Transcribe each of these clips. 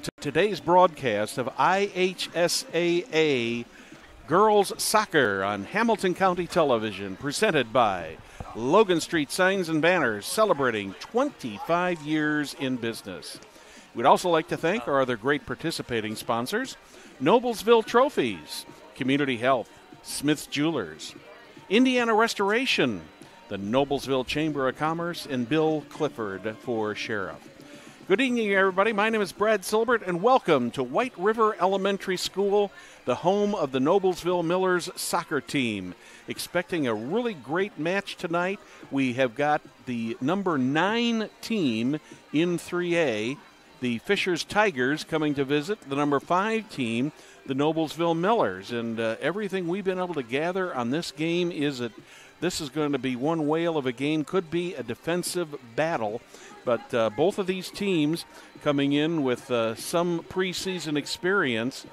To today's broadcast of IHSAA Girls Soccer on Hamilton County Television, presented by Logan Street Signs and Banners, celebrating 25 years in business. We'd also like to thank our other great participating sponsors: Noblesville Trophies, Community Health, Smith's Jewelers, Indiana Restoration, the Noblesville Chamber of Commerce, and Bill Clifford for Sheriff. Good evening, everybody. My name is Brad Silbert, and welcome to White River Elementary School, the home of the Noblesville Millers soccer team. Expecting a really great match tonight. We have got the number 9 team in 3A, the Fishers Tigers, coming to visit the number 5 team, the Noblesville Millers. And everything we've been able to gather on this game is that this is going to be one whale of a game, could be a defensive battle. But both of these teams coming in with some preseason experience.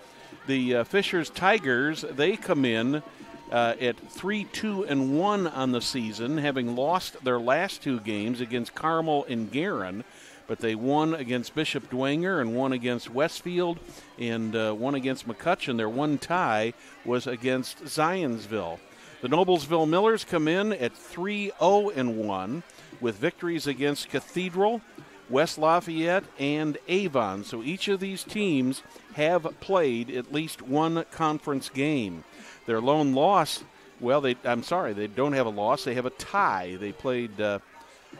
The Fishers Tigers, they come in at 3-2-1 on the season, having lost their last 2 games against Carmel and Guerin. But they won against Bishop Dwenger and won against Westfield and won against McCutcheon. Their one tie was against Zionsville. The Noblesville Millers come in at 3-0-1 with victories against Cathedral, West Lafayette, and Avon. So each of these teams have played at least one conference game. Their lone loss, well, they don't have a loss. They have a tie. They played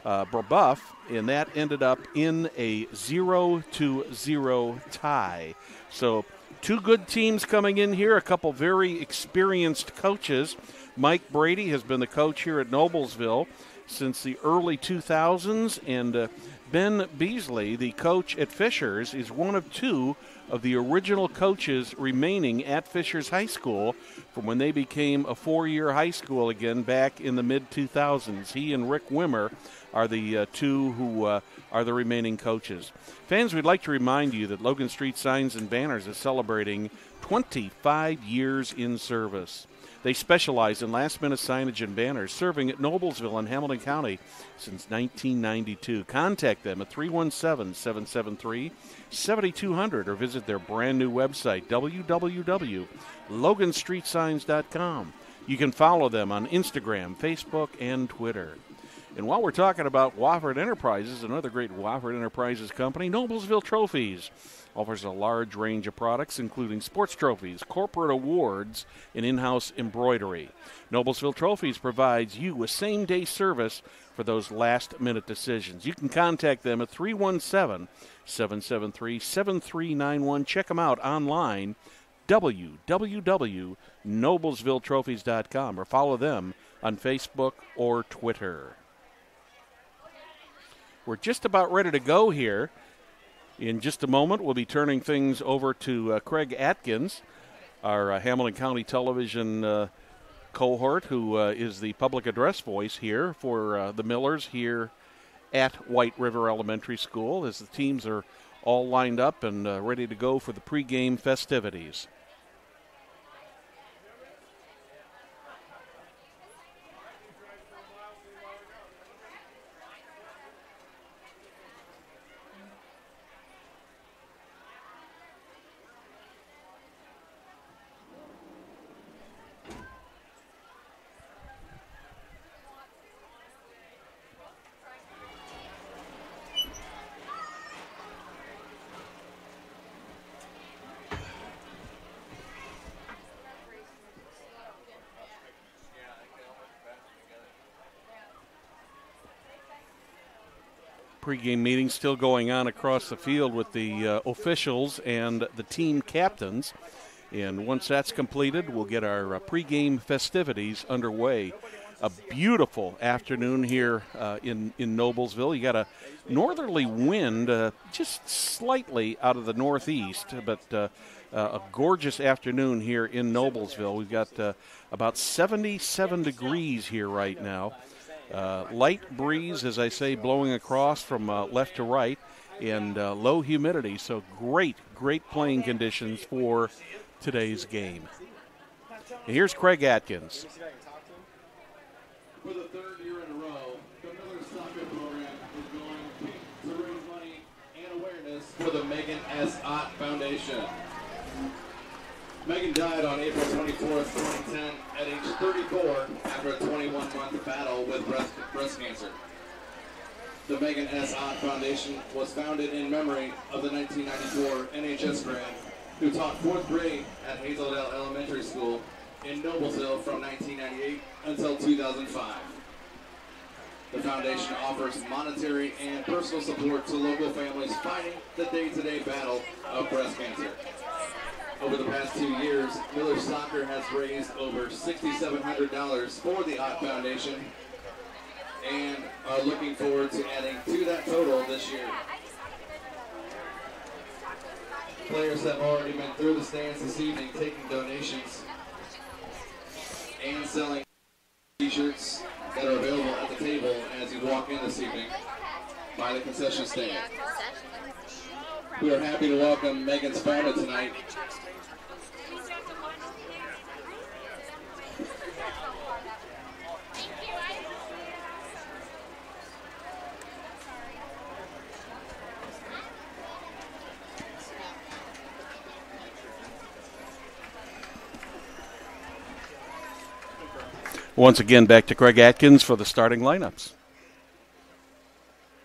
Brebeuf, and that ended up in a 0-0 tie. So 2 good teams coming in here, a couple very experienced coaches. Mike Brady has been the coach here at Noblesville since the early 2000s, and Ben Beasley, the coach at Fishers, is one of 2 of the original coaches remaining at Fishers High School from when they became a 4-year high school again back in the mid-2000s. He and Rick Wimmer are the 2 who are the remaining coaches. Fans, we'd like to remind you that Logan Street Signs and Banners is celebrating 25 years in service. They specialize in last-minute signage and banners, serving at Noblesville and Hamilton County since 1992. Contact them at 317-773-7200 or visit their brand-new website, www.loganstreetsigns.com. You can follow them on Instagram, Facebook, and Twitter. And while we're talking about Wofford Enterprises, another great Wofford Enterprises company, Noblesville Trophies offers a large range of products, including sports trophies, corporate awards, and in-house embroidery. Noblesville Trophies provides you with same-day service for those last-minute decisions. You can contact them at 317-773-7391. Check them out online, www.noblesvilletrophies.com, or follow them on Facebook or Twitter. We're just about ready to go here. In just a moment, we'll be turning things over to Craig Atkins, our Hamilton County Television cohort, who is the public address voice here for the Millers here at White River Elementary School, as the teams are all lined up and ready to go for the pregame festivities. Pre-game meeting still going on across the field with the officials and the team captains. And once that's completed, we'll get our pre-game festivities underway. A beautiful afternoon here in Noblesville. You got a northerly wind just slightly out of the northeast, but a gorgeous afternoon here in Noblesville. We've got about 77 degrees here right now. Light breeze, as I say, blowing across from left to right, and low humidity. So great playing conditions for today's game. And here's Craig Atkins. For the 3rd year in a row, the Millers Soccer Program is going to raise money and awareness for the Megan S. Ott Foundation. Megan died on April 24th, 2010 at age 34 after a 21-month battle with breast cancer. The Megan S. Ott Foundation was founded in memory of the 1994 NHS grad who taught 4th grade at Hazeldale Elementary School in Noblesville from 1998 until 2005. The foundation offers monetary and personal support to local families fighting the day-to-day battle of breast cancer. Over the past 2 years, Miller Soccer has raised over $6,700 for the Ott Foundation and are looking forward to adding to that total this year. Players have already been through the stands this evening taking donations and selling t-shirts that are available at the table as you walk in this evening by the concession stand. We are happy to welcome Megan's founder tonight, Once again, back to Craig Atkins for the starting lineups.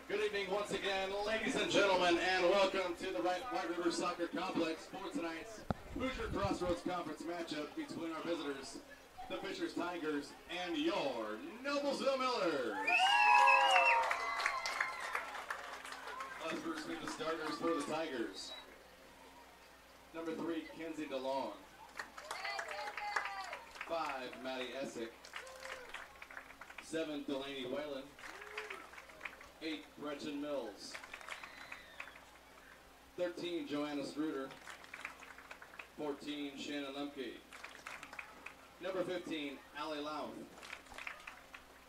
Good evening once again, ladies and gentlemen, and welcome to the White River Soccer Complex for tonight's Hoosier Crossroads Conference matchup between our visitors, the Fishers Tigers, and your Noblesville Millers. Let's first meet the starters for the Tigers. Number 3, Kenzie DeLong. 5, Maddie Essick. 7, Delaney Whalen. 8, Gretchen Mills. 13, Joanna Struder. 14, Shannon Lemke. Number 15, Allie Louth.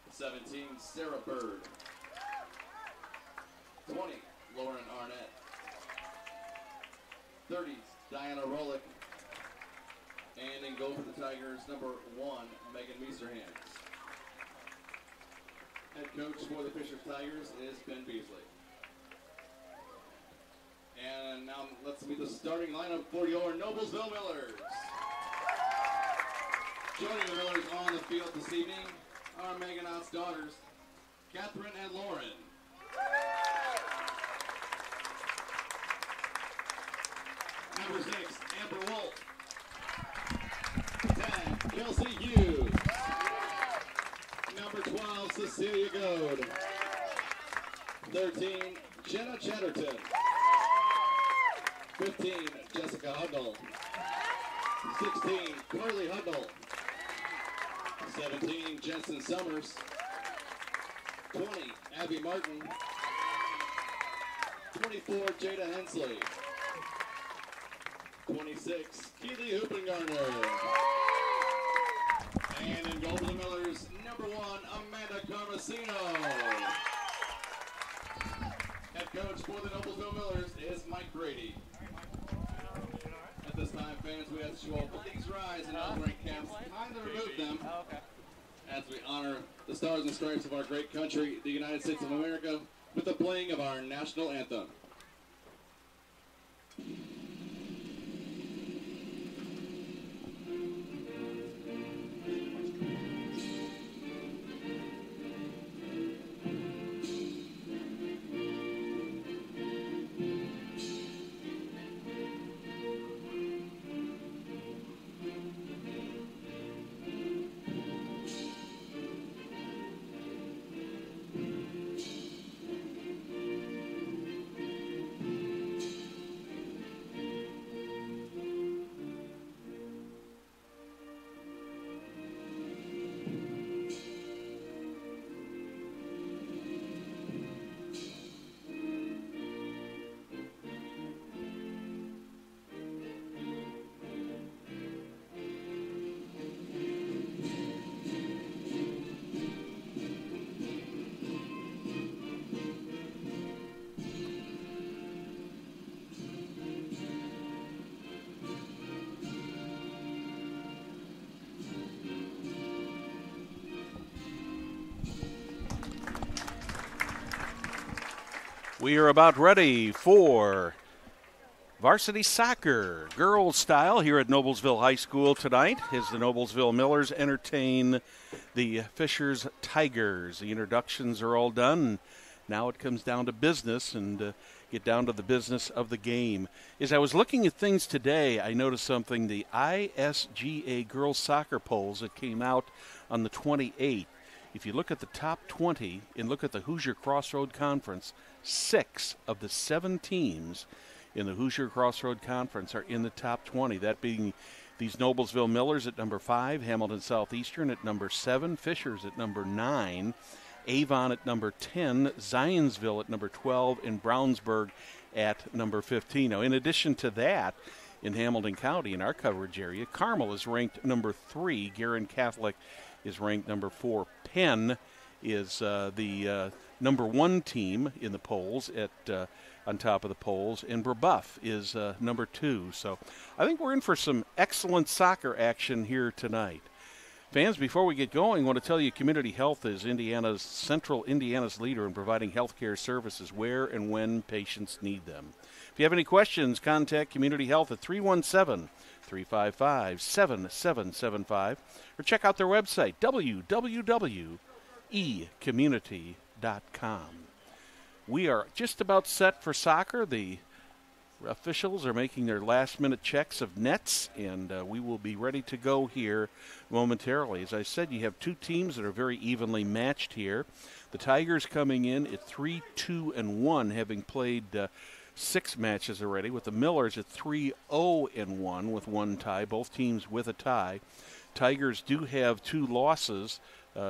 17, Sarah Bird. 20, Lauren Arnett. 30, Diana Rolick. And in goal for the Tigers, number 1, Megan Meesterhands. Head coach for the Fishers Tigers is Ben Beasley. And now let's meet the starting lineup for your Noblesville Millers. Joining the Millers on the field this evening are Megan Ott's daughters, Catherine and Lauren. Number 6, Amber Wolf. 10, Kelsey Hughes. Number 12, Cecilia Goad. 13, Jenna Chatterton. 15, Jessica Huddle. 16, Carly Huddle. 17, Jensen Summers. 20, Abby Martin. 24, Jada Hensley. 26, Keely Hoopengarner. And in goal for the Millers, number 1, Amanda Carmesino. Head coach for the Noblesville Millers is Mike Brady. At this time, fans, we ask you all please rise and outbreak caps. Kindly remove them as we honor the stars and stripes of our great country, the United States of America, with the playing of our national anthem. We are about ready for Varsity soccer, girls style, here at Noblesville High School tonight as the Noblesville Millers entertain the Fishers Tigers. The introductions are all done. Now it comes down to business and get down to the business of the game. As I was looking at things today, I noticed something. The IHSAA girls soccer polls that came out on the 28th. If you look at the top 20 and look at the Hoosier Crossroad Conference, 6 of the 7 teams in the Hoosier Crossroad Conference are in the top 20, that being these Noblesville Millers at number 5, Hamilton Southeastern at number 7, Fishers at number 9, Avon at number 10, Zionsville at number 12, and Brownsburg at number 15. Now, in addition to that, in Hamilton County, in our coverage area, Carmel is ranked number 3, Guerin Catholic is ranked number 4, Penn is the number 1 team in the polls at on top of the polls, and Brebeuf is number 2. So I think we're in for some excellent soccer action here tonight. Fans, before we get going, I want to tell you Community Health is Central Indiana's leader in providing health care services where and when patients need them. If you have any questions, contact Community Health at 317-355-7775 or check out their website, www.ecommunity.com. We are just about set for soccer. The officials are making their last-minute checks of nets, and we will be ready to go here momentarily. As I said, you have 2 teams that are very evenly matched here. The Tigers coming in at 3-2-1, having played 6 matches already, with the Millers at 3-0-1 with 1 tie, both teams with a tie. Tigers do have 2 losses.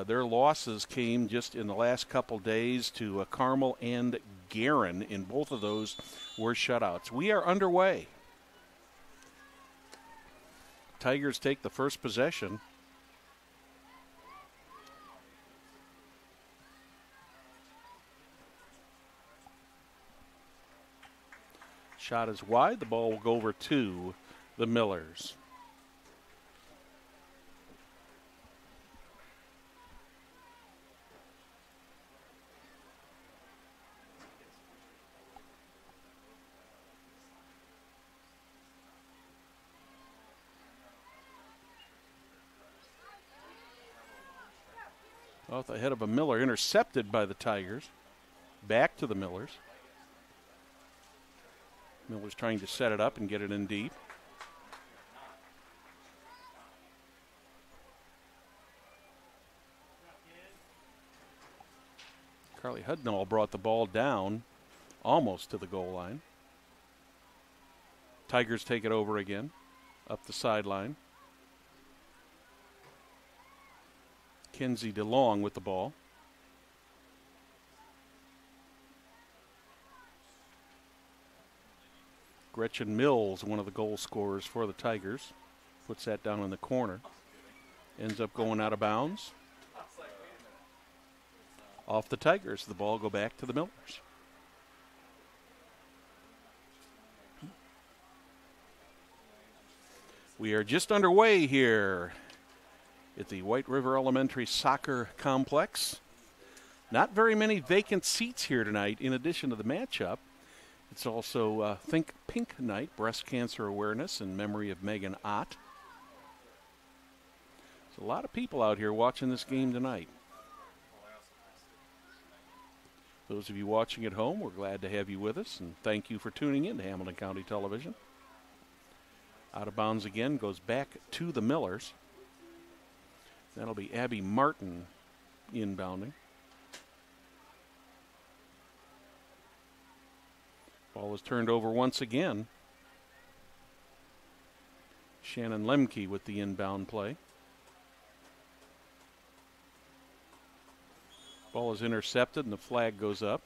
Their losses came just in the last couple days to Carmel and Guerin, and both of those were shutouts. We are underway. Tigers take the first possession. Shot is wide. The ball will go over to the Millers. Off the head of a Miller, intercepted by the Tigers. Back to the Millers. Miller's trying to set it up and get it in deep. Carly Hudnall brought the ball down almost to the goal line. Tigers take it over again, up the sideline. Kenzie DeLong with the ball. Gretchen Mills, one of the goal scorers for the Tigers, puts that down in the corner. Ends up going out of bounds. Off the Tigers, the ball go back to the Millers. We are just underway here at the White River Elementary Soccer Complex. Not very many vacant seats here tonight in addition to the matchup. It's also Think Pink Night, Breast Cancer Awareness in memory of Megan Ott. There's a lot of people out here watching this game tonight. Those of you watching at home, we're glad to have you with us, and thank you for tuning in to Hamilton County Television. Out of bounds again, goes back to the Millers. That'll be Abby Martin inbounding. Ball is turned over once again. Shannon Lemke with the inbound play. Ball is intercepted and the flag goes up.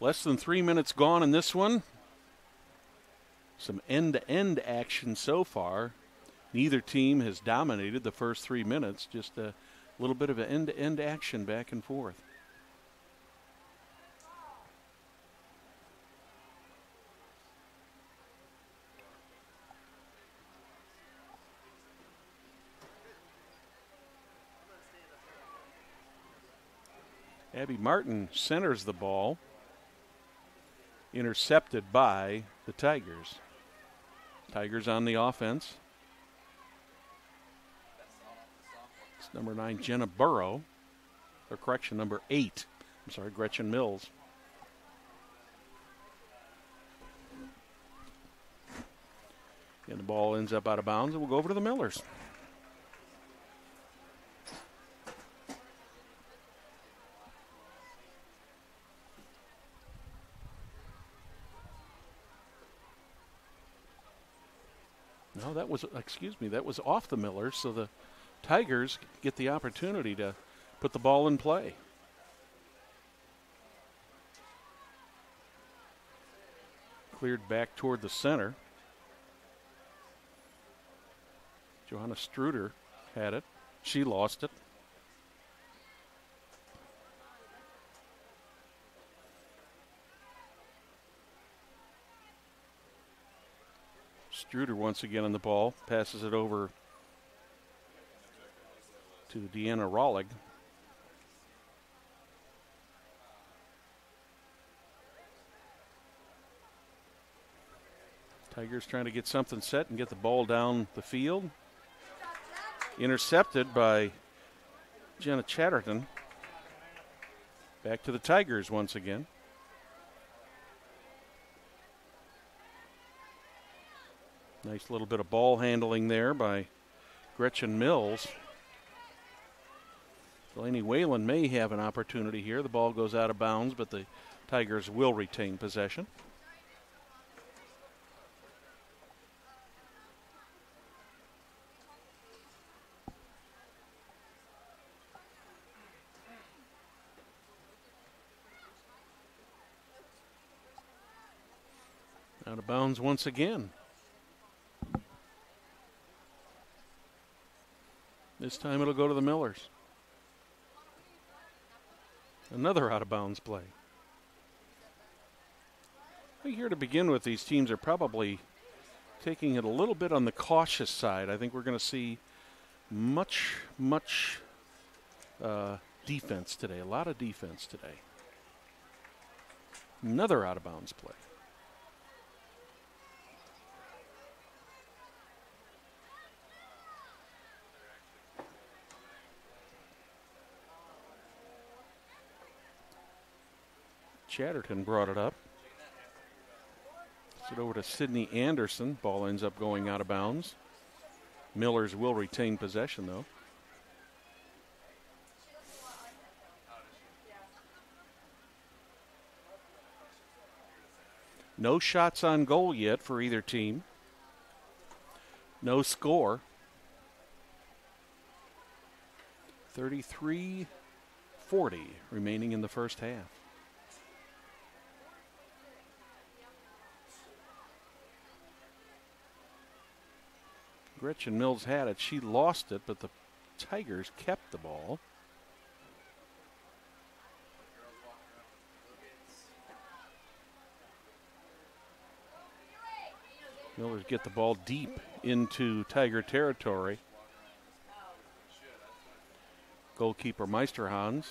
Less than 3 minutes gone in this one. Some end-to-end action so far. Neither team has dominated the first 3 minutes. Just a little bit of an end-to-end action back and forth. Abby Martin centers the ball. Intercepted by the Tigers. Tigers on the offense. It's number 9, Jenna Burrow. Or correction, number 8. I'm sorry, Gretchen Mills. And the ball ends up out of bounds, and we'll go over to the Millers. No, that was off the Millers, so the Tigers get the opportunity to put the ball in play. Cleared back toward the center. Johanna Struder had it. She lost it. Struder once again on the ball. Passes it over to Deanna Rollig. Tigers trying to get something set and get the ball down the field. Intercepted by Jenna Chatterton. Back to the Tigers once again. Nice little bit of ball handling there by Gretchen Mills. Delaney Whalen may have an opportunity here. The ball goes out of bounds, but the Tigers will retain possession. Out of bounds once again. This time it'll go to the Millers. Another out of bounds play. I think here to begin with, these teams are probably taking it a little bit on the cautious side. I think we're going to see much defense today, a lot of defense today. Another out of bounds play. Chatterton brought it up. Gets it over to Sydney Anderson. Ball ends up going out of bounds. Millers will retain possession, though. No shots on goal yet for either team. No score. 33-40 remaining in the first half. Gretchen Mills had it. She lost it, but the Tigers kept the ball. Millers get the ball deep into Tiger territory. Goalkeeper Meisterhans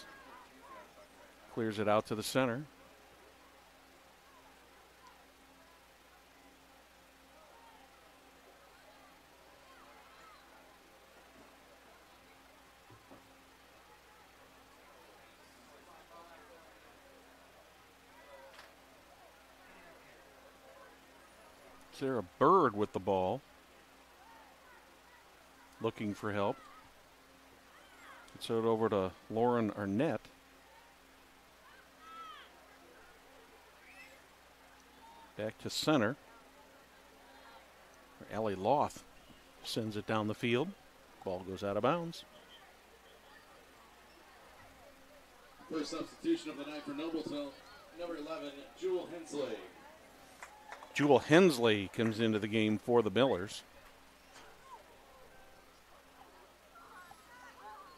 clears it out to the center. Sarah Bird with the ball, looking for help. Gets it over to Lauren Arnett. Back to center. Allie Loth sends it down the field. Ball goes out of bounds. First substitution of the night for Noblesville, number 11, Jewel Hensley. Jewel Hensley comes into the game for the Millers.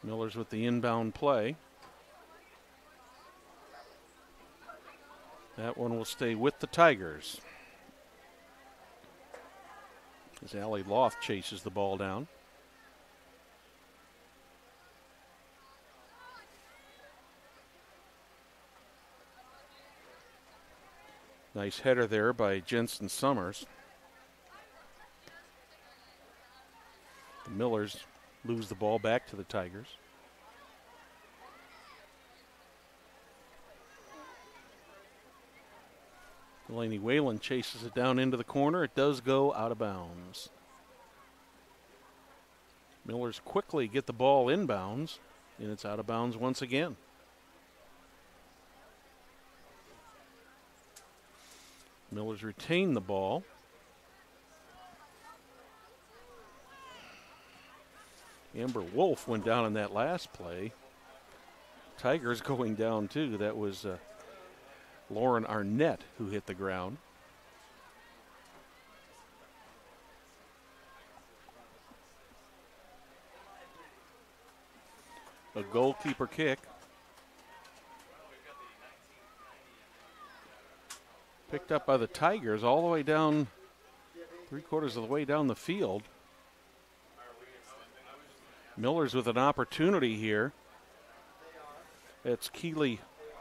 Millers with the inbound play. That one will stay with the Tigers. As Allie Loth chases the ball down. Nice header there by Jensen Summers. The Millers lose the ball back to the Tigers. Delaney Whalen chases it down into the corner. It does go out of bounds. Millers quickly get the ball inbounds, and it's out of bounds once again. Millers retain the ball. Amber Wolf went down in that last play. Tigers going down too. That was Lauren Arnett who hit the ground. A goalkeeper kick. Picked up by the Tigers all the way down, 3/4 of the way down the field. Millers with an opportunity here. It's Keely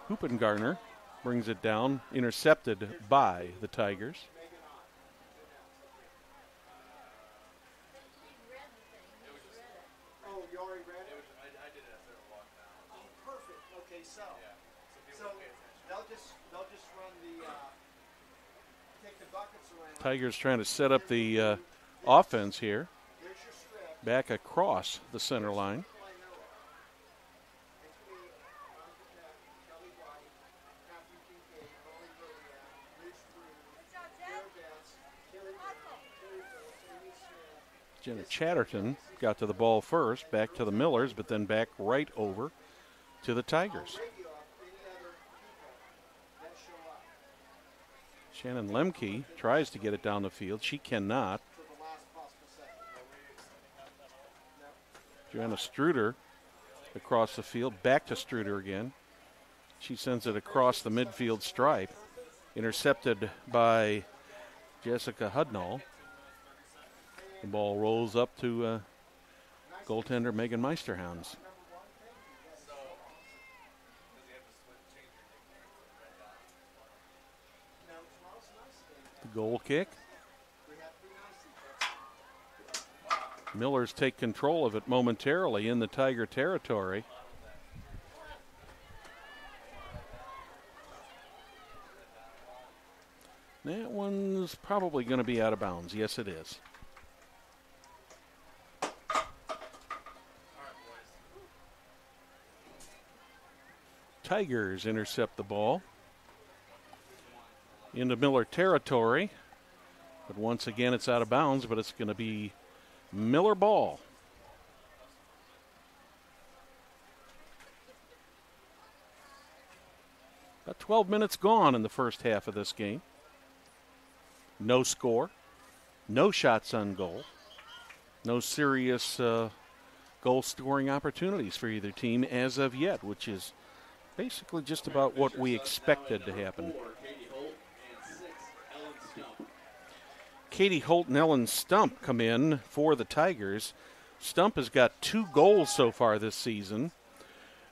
Hoopengarner. Brings it down, intercepted by the Tigers. Oh, you already read it? I did it after a walk down. Oh, perfect. Okay, so they'll just run the take the buckets around. Tigers trying to set up the offense here. Back across the center line. Jenna Chatterton got to the ball first, back to the Millers, but then back right over to the Tigers. Shannon Lemke tries to get it down the field. She cannot. Joanna Struder across the field, back to Struder again. She sends it across the midfield stripe, intercepted by Jessica Hudnall. The ball rolls up to goaltender Megan Meisterhounds. The goal kick. Millers take control of it momentarily in the Tiger territory. That one's probably going to be out of bounds. Yes, it is. Tigers intercept the ball into Miller territory. But once again, it's out of bounds, but it's going to be Miller ball. About 12 minutes gone in the first half of this game. No score, no shots on goal, no serious goal-scoring opportunities for either team as of yet, which is basically just about what we expected to happen. Katie Holt and Ellen Stump come in for the Tigers. Stump has got 2 goals so far this season.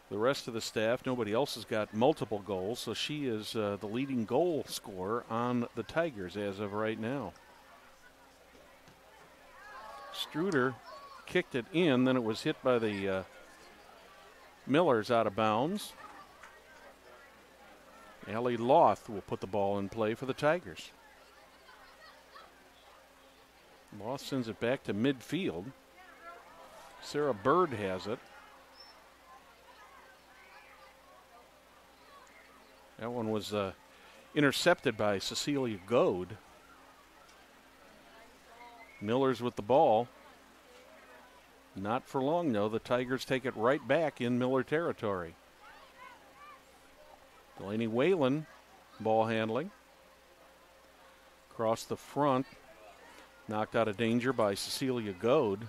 The rest of the staff, nobody else has got multiple goals, so she is the leading goal scorer on the Tigers as of right now. Struder kicked it in, then it was hit by the Millers out of bounds. Allie Loth will put the ball in play for the Tigers. Loth sends it back to midfield. Sarah Bird has it. That one was intercepted by Cecilia Goad. Millers with the ball. Not for long, though. The Tigers take it right back in Miller territory. Delaney Whalen, ball handling. Across the front. Knocked out of danger by Cecilia Goad.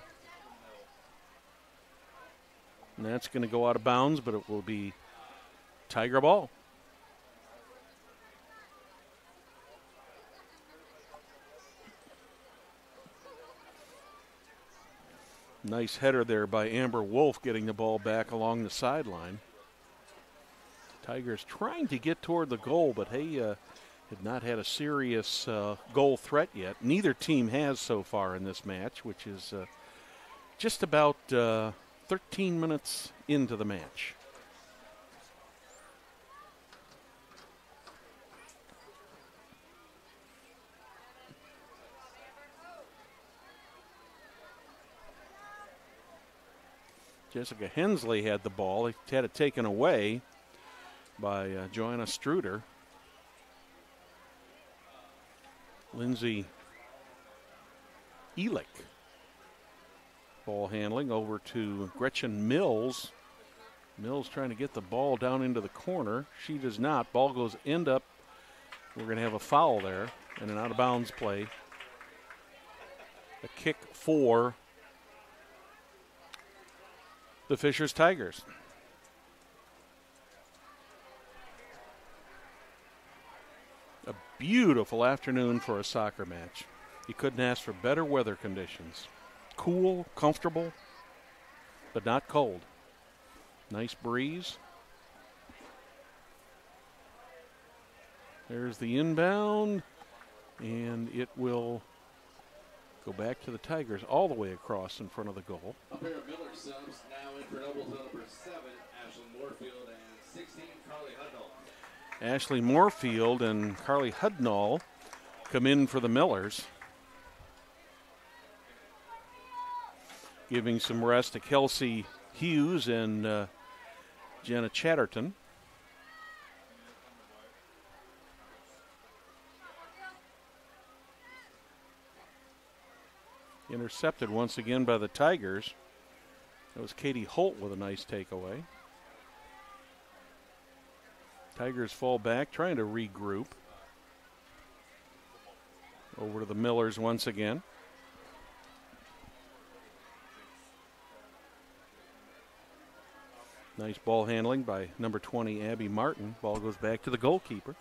And that's going to go out of bounds, but it will be Tiger ball. Nice header there by Amber Wolf, getting the ball back along the sideline. Tigers trying to get toward the goal, but hey, Had not had a serious goal threat yet. Neither team has so far in this match, which is just about 13 minutes into the match. Jessica Hensley had the ball. He had it taken away by Joanna Struder. Lindsay Elick. Ball handling over to Gretchen Mills. Mills trying to get the ball down into the corner. She does not. Ball goes end up. We're going to have a foul there and an out-of-bounds play. A kick for the Fishers Tigers. A beautiful afternoon for a soccer match. You couldn't ask for better weather conditions. Cool, comfortable, but not cold. Nice breeze. There's the inbound, and it will go back to the Tigers all the way across in front of the goal. A pair of Miller subs now in for Noblesville number 7, Ashley Moorfield, and 16, Carly Hudnall. Ashley Moorfield and Carly Hudnall come in for the Millers, giving some rest to Kelsey Hughes and Jenna Chatterton. Intercepted once again by the Tigers. That was Katie Holt with a nice takeaway. Tigers fall back, trying to regroup. Over to the Millers once again. Nice ball handling by number 20, Abby Martin. Ball goes back to the goalkeeper.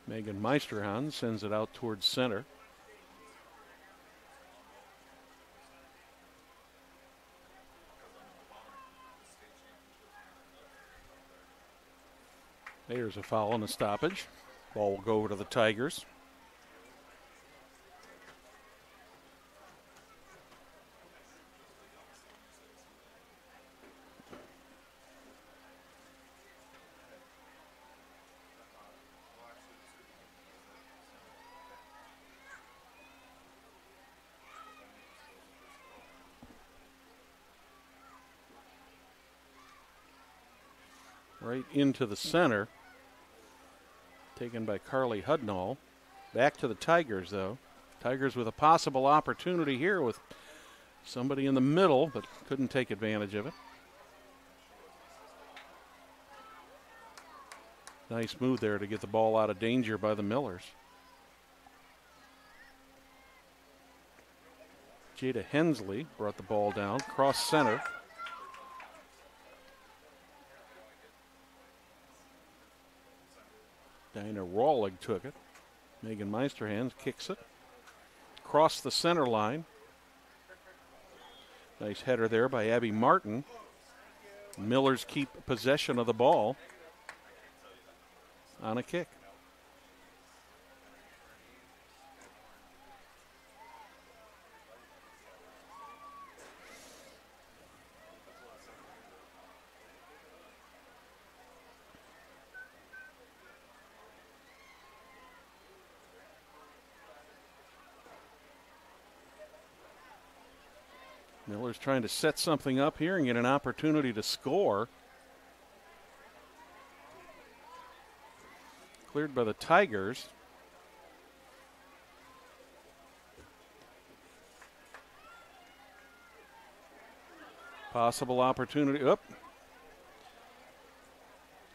Megan Meisterhan sends it out towards center. There's a foul and a stoppage. Ball will go over to the Tigers. Right into the center. Taken by Carly Hudnall. Back to the Tigers, though. Tigers with a possible opportunity here with somebody in the middle, but couldn't take advantage of it. Nice move there to get the ball out of danger by the Millers. Jada Hensley brought the ball down, cross center. Dinah Rawlig took it. Megan Meisterhan kicks it. Across the center line. Nice header there by Abby Martin. Millers keep possession of the ball on a kick. Miller's trying to set something up here and get an opportunity to score. Cleared by the Tigers. Possible opportunity. Up.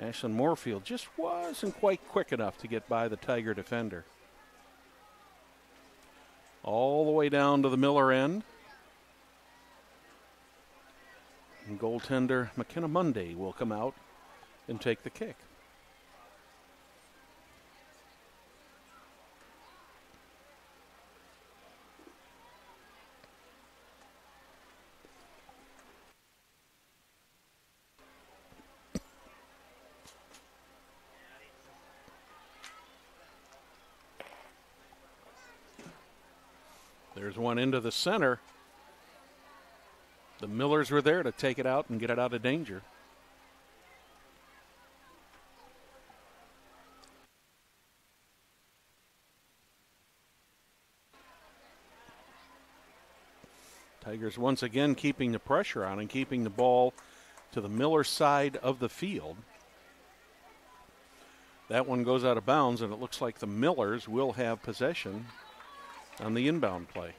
Ashlyn Moorfield just wasn't quite quick enough to get by the Tiger defender. All the way down to the Miller end. And goaltender McKenna Monday will come out and take the kick. There's one into the center. The Millers were there to take it out and get it out of danger. Tigers once again keeping the pressure on and keeping the ball to the Miller side of the field. That one goes out of bounds, and it looks like the Millers will have possession on the inbound play.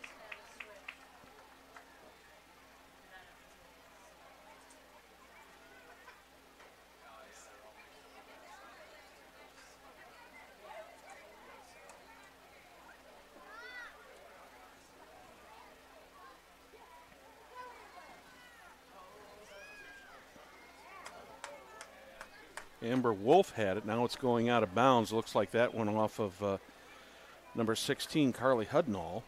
Amber Wolf had it. Now it's going out of bounds. Looks like that went off of number 16, Carly Hudnall.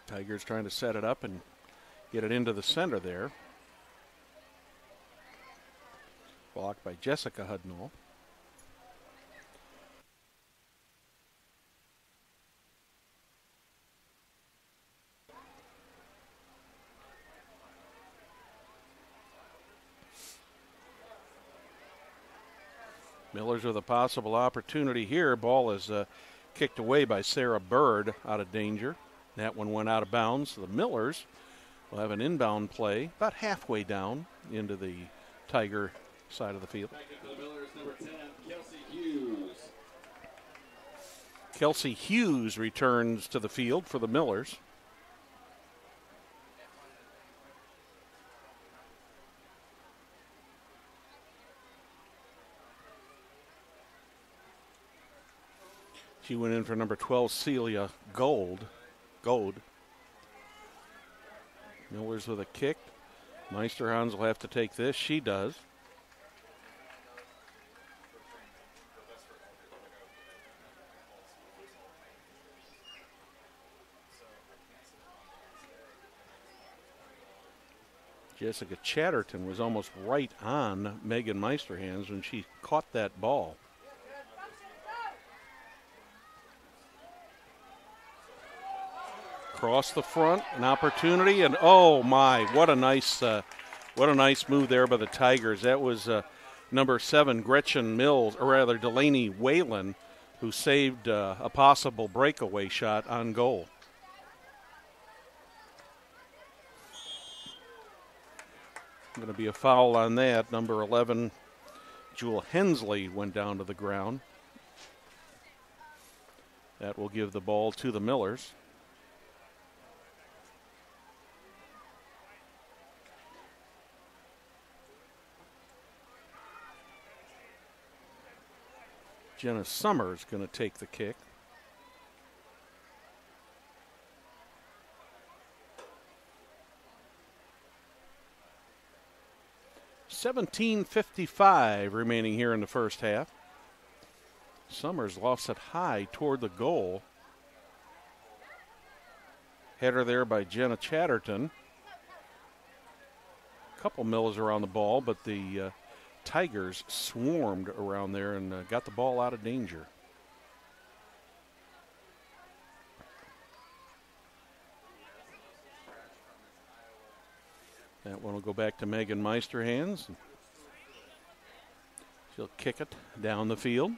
Tigers trying to set it up and get it into the center there. Blocked by Jessica Hudnall. Millers with a possible opportunity here. Ball is kicked away by Sarah Bird out of danger. That one went out of bounds. So the Millers will have an inbound play about halfway down into the Tiger side of the field. Back into the Millers, number 10, Kelsey Hughes. Kelsey Hughes returns to the field for the Millers. She went in for number 12, Celia Gold. Millers with a kick. Meisterhans will have to take this. She does. Jessica Chatterton was almost right on Megan Meisterhans when she caught that ball. Across the front, an opportunity, and oh my, what a nice move there by the Tigers. That was number 7, Gretchen Mills, or rather Delaney Whalen, who saved a possible breakaway shot on goal. Going to be a foul on that. Number 11, Jewel Hensley, went down to the ground. That will give the ball to the Millers. Jenna Summers going to take the kick. $17:55 remaining here in the first half. Summers lofts it high toward the goal. Header there by Jenna Chatterton. A couple Millers around the ball, but the Tigers swarmed around there and got the ball out of danger. That one will go back to Megan Meisterhans. She'll kick it down the field.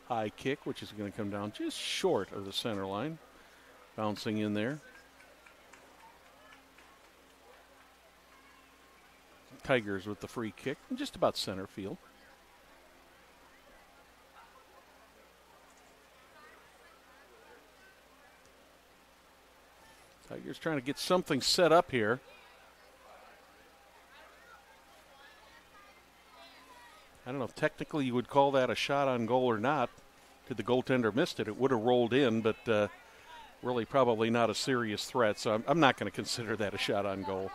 High kick, which is going to come down just short of the center line. Bouncing in there. Tigers with the free kick, just about center field. Tigers trying to get something set up here. I don't know if technically you would call that a shot on goal or not. Did the goaltender missed it, it would have rolled in, but really probably not a serious threat, so I'm not going to consider that a shot on goal.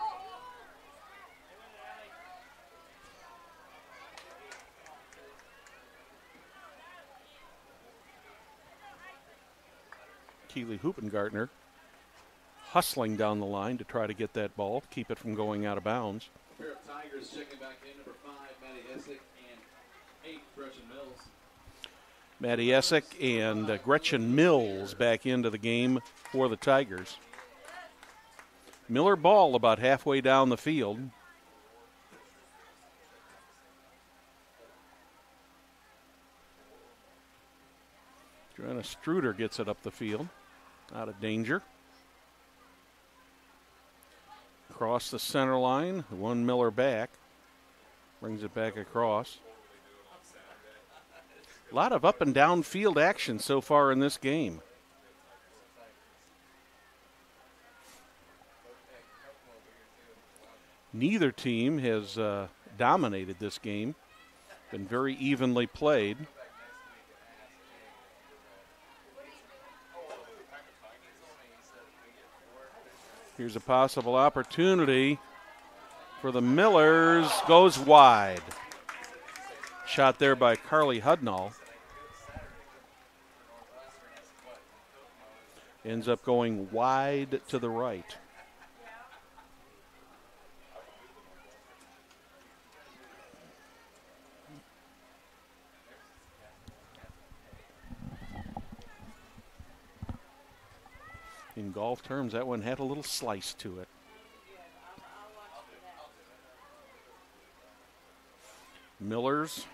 Keely Hoopengartner hustling down the line to try to get that ball, keep it from going out of bounds. A pair of Tigers checking back in, number 5, Maddie Essick, and 8, Gretchen Mills. Maddie Essick and Gretchen Mills back into the game for the Tigers. Miller ball about halfway down the field. Joanna Struder gets it up the field, out of danger. Across the center line, one Miller back, brings it back across. A lot of up and down field action so far in this game. Neither team has dominated this game. Been very evenly played. Here's a possible opportunity for the Millers. Goes wide. Shot there by Carly Hudnall. Ends up going wide to the right. In golf terms, that one had a little slice to it. Millers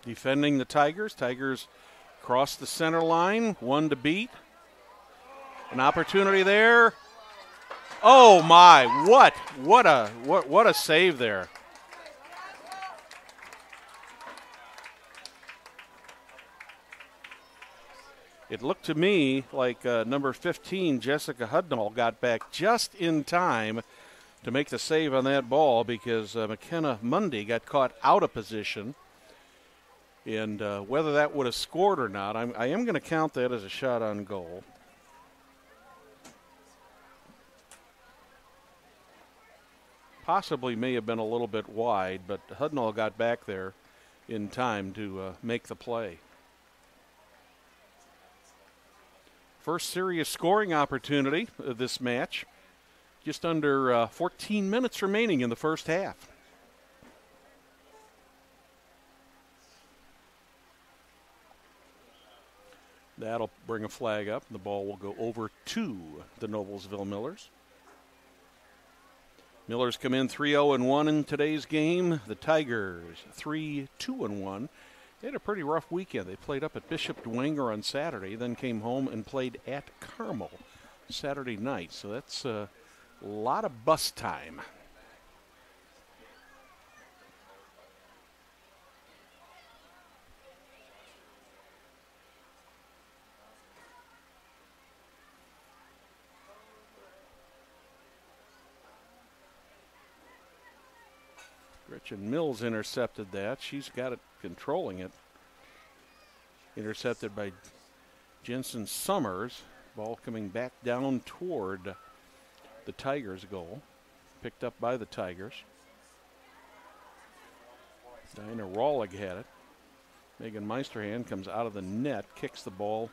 defending the Tigers. Tigers cross the center line, one to beat. An opportunity there. Oh my! What a save there. It looked to me like number 15, Jessica Hudnall, got back just in time to make the save on that ball because McKenna Mundy got caught out of position. And whether that would have scored or not, I am going to count that as a shot on goal. Possibly may have been a little bit wide, but Hudnall got back there in time to make the play. First serious scoring opportunity of this match. Just under 14 minutes remaining in the first half. That'll bring a flag up. The ball will go over to the Noblesville Millers. Millers come in 3-0-1 in today's game. The Tigers 3-2-1. They had a pretty rough weekend. They played up at Bishop Dwenger on Saturday, then came home and played at Carmel Saturday night. So that's a lot of bus time. Gretchen Mills intercepted that. She's got it, controlling it. Intercepted by Jensen Summers. Ball coming back down toward the Tigers' goal. Picked up by the Tigers. Diana Rawlig had it. Megan Meisterhand comes out of the net, kicks the ball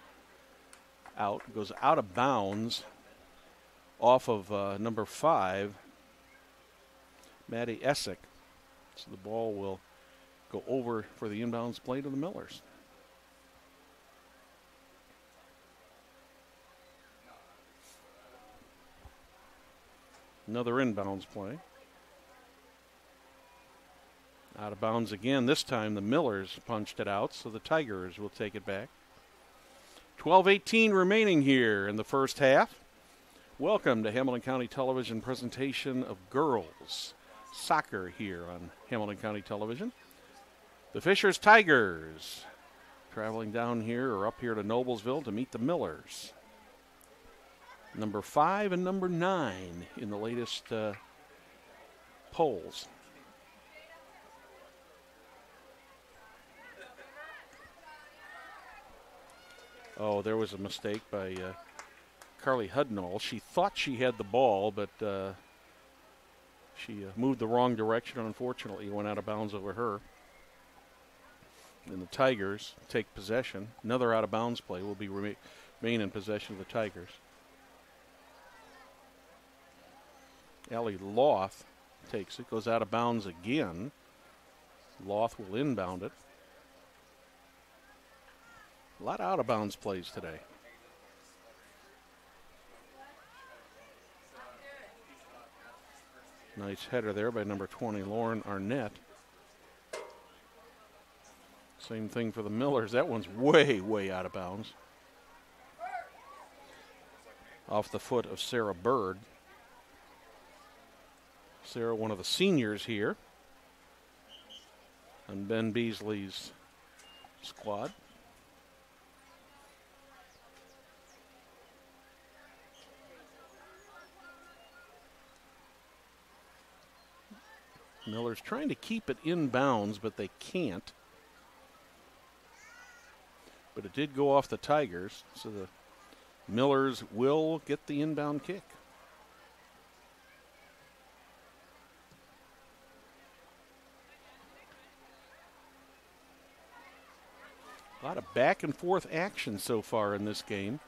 out, goes out of bounds off of number 5, Maddie Essick. So the ball will go over for the inbounds play to the Millers. Another inbounds play. Out of bounds again. This time the Millers punched it out, so the Tigers will take it back. 12:18 remaining here in the first half. Welcome to Hamilton County Television presentation of girls soccer here on Hamilton County Television. The Fishers Tigers traveling down here or up here to Noblesville to meet the Millers. Number 5 and number 9 in the latest polls. Oh, there was a mistake by Carly Hudnall. She thought she had the ball, but she moved the wrong direction, and unfortunately went out of bounds over her. And the Tigers take possession. Another out of bounds play will be remain in possession of the Tigers. Allie Loth takes it, goes out of bounds again. Loth will inbound it. A lot of out of bounds plays today. Nice header there by number 20, Lauren Arnett. Same thing for the Millers. That one's way, way out of bounds. Off the foot of Sarah Bird. Sarah, one of the seniors here on Ben Beasley's squad. Miller's trying to keep it in bounds, but they can't. But it did go off the Tigers, so the Millers will get the inbound kick. A lot of back and forth action so far in this game.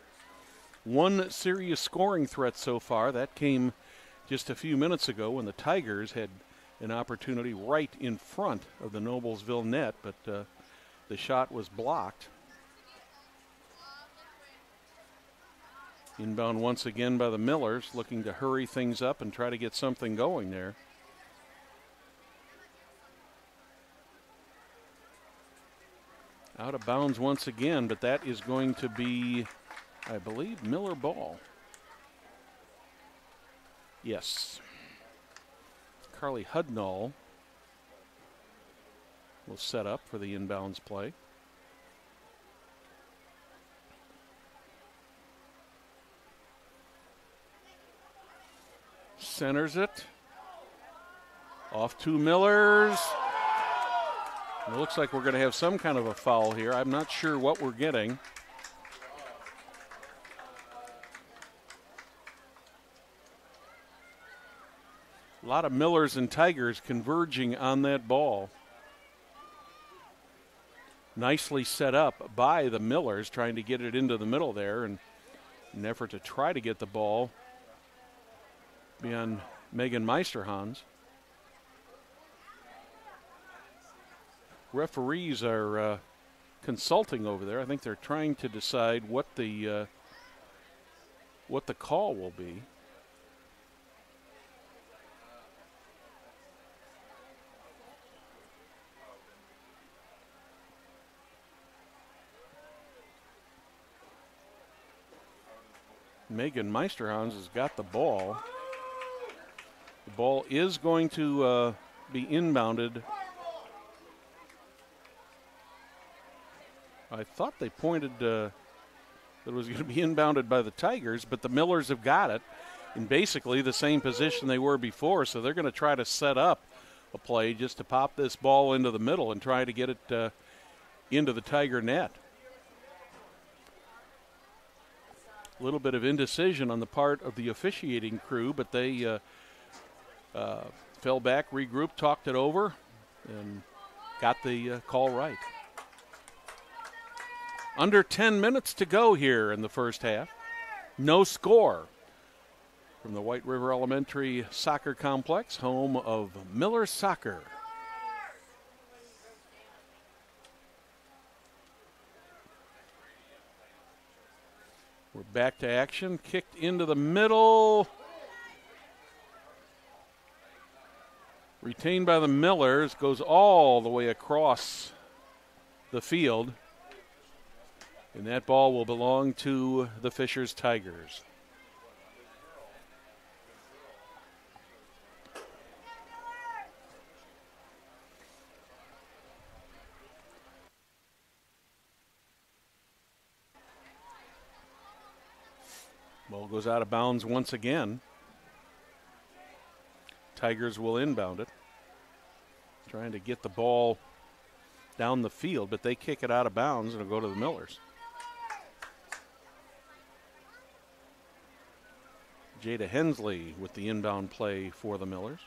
One serious scoring threat so far. That came just a few minutes ago when the Tigers had an opportunity right in front of the Noblesville net, but the shot was blocked. Inbound once again by the Millers, looking to hurry things up and try to get something going there. Out of bounds once again, but that is going to be, I believe, Miller ball. Yes. Carly Hudnall will set up for the inbounds play. Centers it. Off to Millers. It looks like we're going to have some kind of a foul here. I'm not sure what we're getting. A lot of Millers and Tigers converging on that ball. Nicely set up by the Millers, trying to get it into the middle there, and an effort to try to get the ball beyond Megan Meisterhans. Referees are consulting over there. I think they're trying to decide what the call will be. Megan Meisterhans has got the ball. The ball is going to be inbounded. I thought they pointed that it was going to be inbounded by the Tigers, but the Millers have got it in basically the same position they were before, so they're going to try to set up a play just to pop this ball into the middle and try to get it into the Tiger net. A little bit of indecision on the part of the officiating crew, but they fell back, regrouped, talked it over, and got the call right. Under 10 minutes to go here in the first half. No score from the White River Elementary Soccer Complex, home of Miller Soccer. We're back to action. Kicked into the middle. Retained by the Millers. Goes all the way across the field. And that ball will belong to the Fishers Tigers. Ball goes out of bounds once again. Tigers will inbound it. Trying to get the ball down the field, but they kick it out of bounds and it'll go to the Millers. Jada Hensley with the inbound play for the Millers.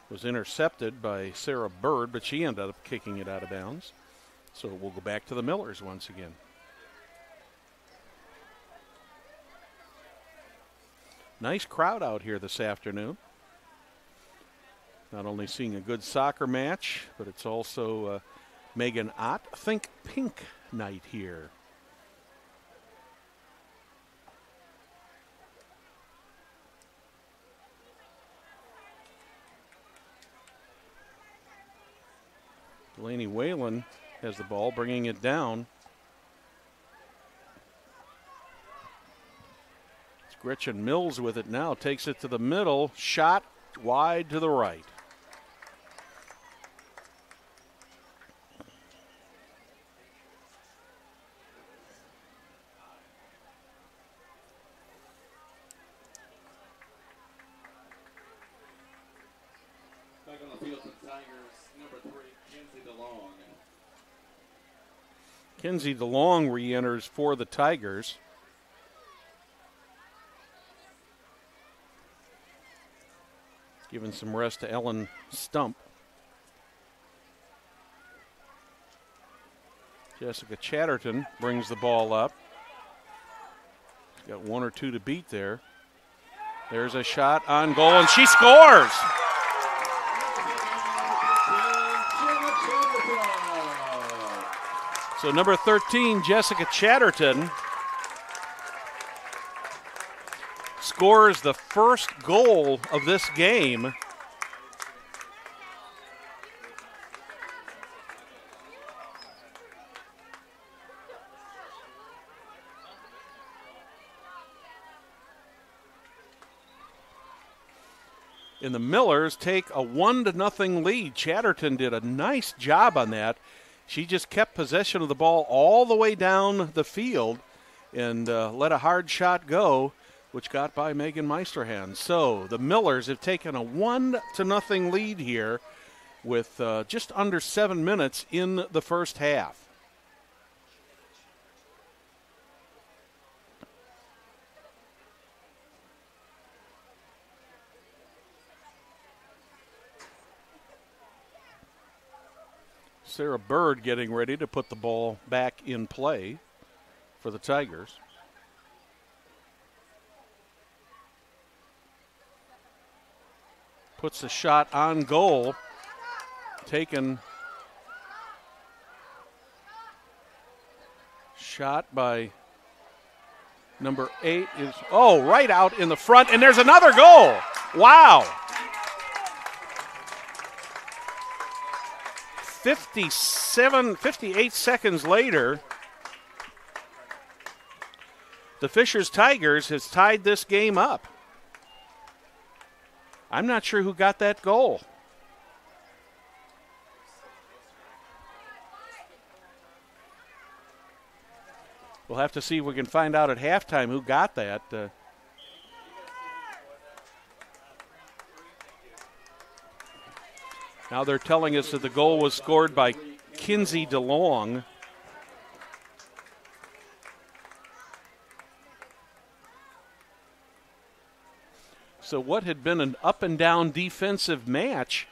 Was intercepted by Sarah Bird, but she ended up kicking it out of bounds. So we'll go back to the Millers once again. Nice crowd out here this afternoon. Not only seeing a good soccer match, but it's also Megan Ott Think Pink night here. Delaney Whalen has the ball, bringing it down. It's Gretchen Mills with it now, takes it to the middle, shot wide to the right. Back on the field for the Tigers, number 3, Kinsey DeLong. Kinsey DeLong re-enters for the Tigers. Giving some rest to Ellen Stump. Jessica Chatterton brings the ball up. She's got 1 or 2 to beat there. There's a shot on goal, and she scores! So number 13, Jessica Chatterton, scores the first goal of this game. And the Millers take a 1-0 lead. Chatterton did a nice job on that. She just kept possession of the ball all the way down the field and let a hard shot go, which got by Megan Meisterhand. So the Millers have taken a 1-0 lead here with just under 7 minutes in the first half. Sarah Bird getting ready to put the ball back in play for the Tigers. Puts the shot on goal. Taken. Shot by number 8 is, right out in the front, and there's another goal. Wow. 58 seconds later, the Fishers Tigers has tied this game up. I'm not sure who got that goal. We'll have to see if we can find out at halftime who got that. Now they're telling us that the goal was scored by Kinsey DeLong. So what had been an up and down defensive match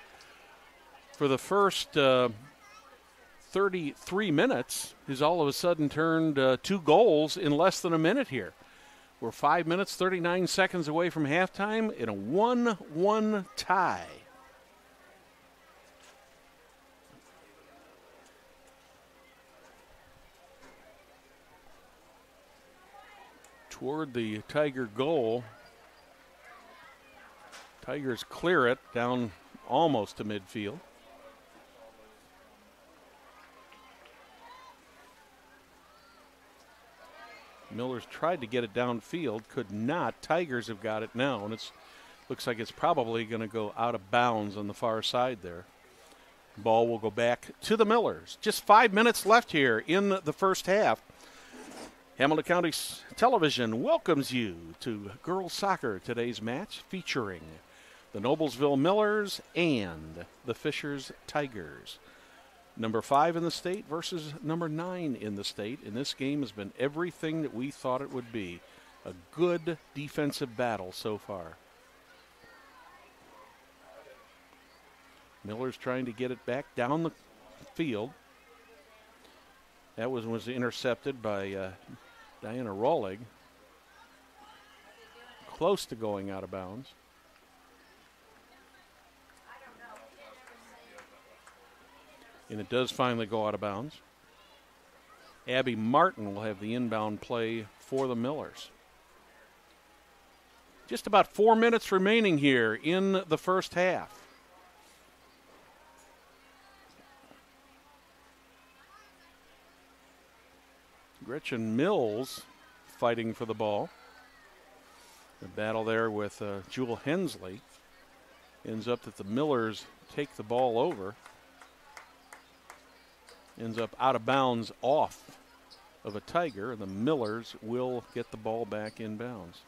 for the first 33 minutes is all of a sudden turned 2 goals in less than a minute here. We're 5 minutes, 39 seconds away from halftime in a 1-1 tie. Toward the Tiger goal. Tigers clear it down almost to midfield. Millers tried to get it downfield, could not. Tigers have got it now, and it looks like it's probably going to go out of bounds on the far side there. Ball will go back to the Millers. Just 5 minutes left here in the first half. Hamilton County Television welcomes you to girls soccer, today's match featuring the Noblesville Millers and the Fishers Tigers. Number 5 in the state versus number 9 in the state. And this game has been everything that we thought it would be. A good defensive battle so far. Millers trying to get it back down the field. That was intercepted by Diana Rollig. Close to going out of bounds. And it does finally go out of bounds. Abby Martin will have the inbound play for the Millers. Just about 4 minutes remaining here in the first half. Gretchen Mills fighting for the ball. The battle there with Jewel Hensley ends up that the Millers take the ball over. Ends up out of bounds off of a Tiger, and the Millers will get the ball back in bounds.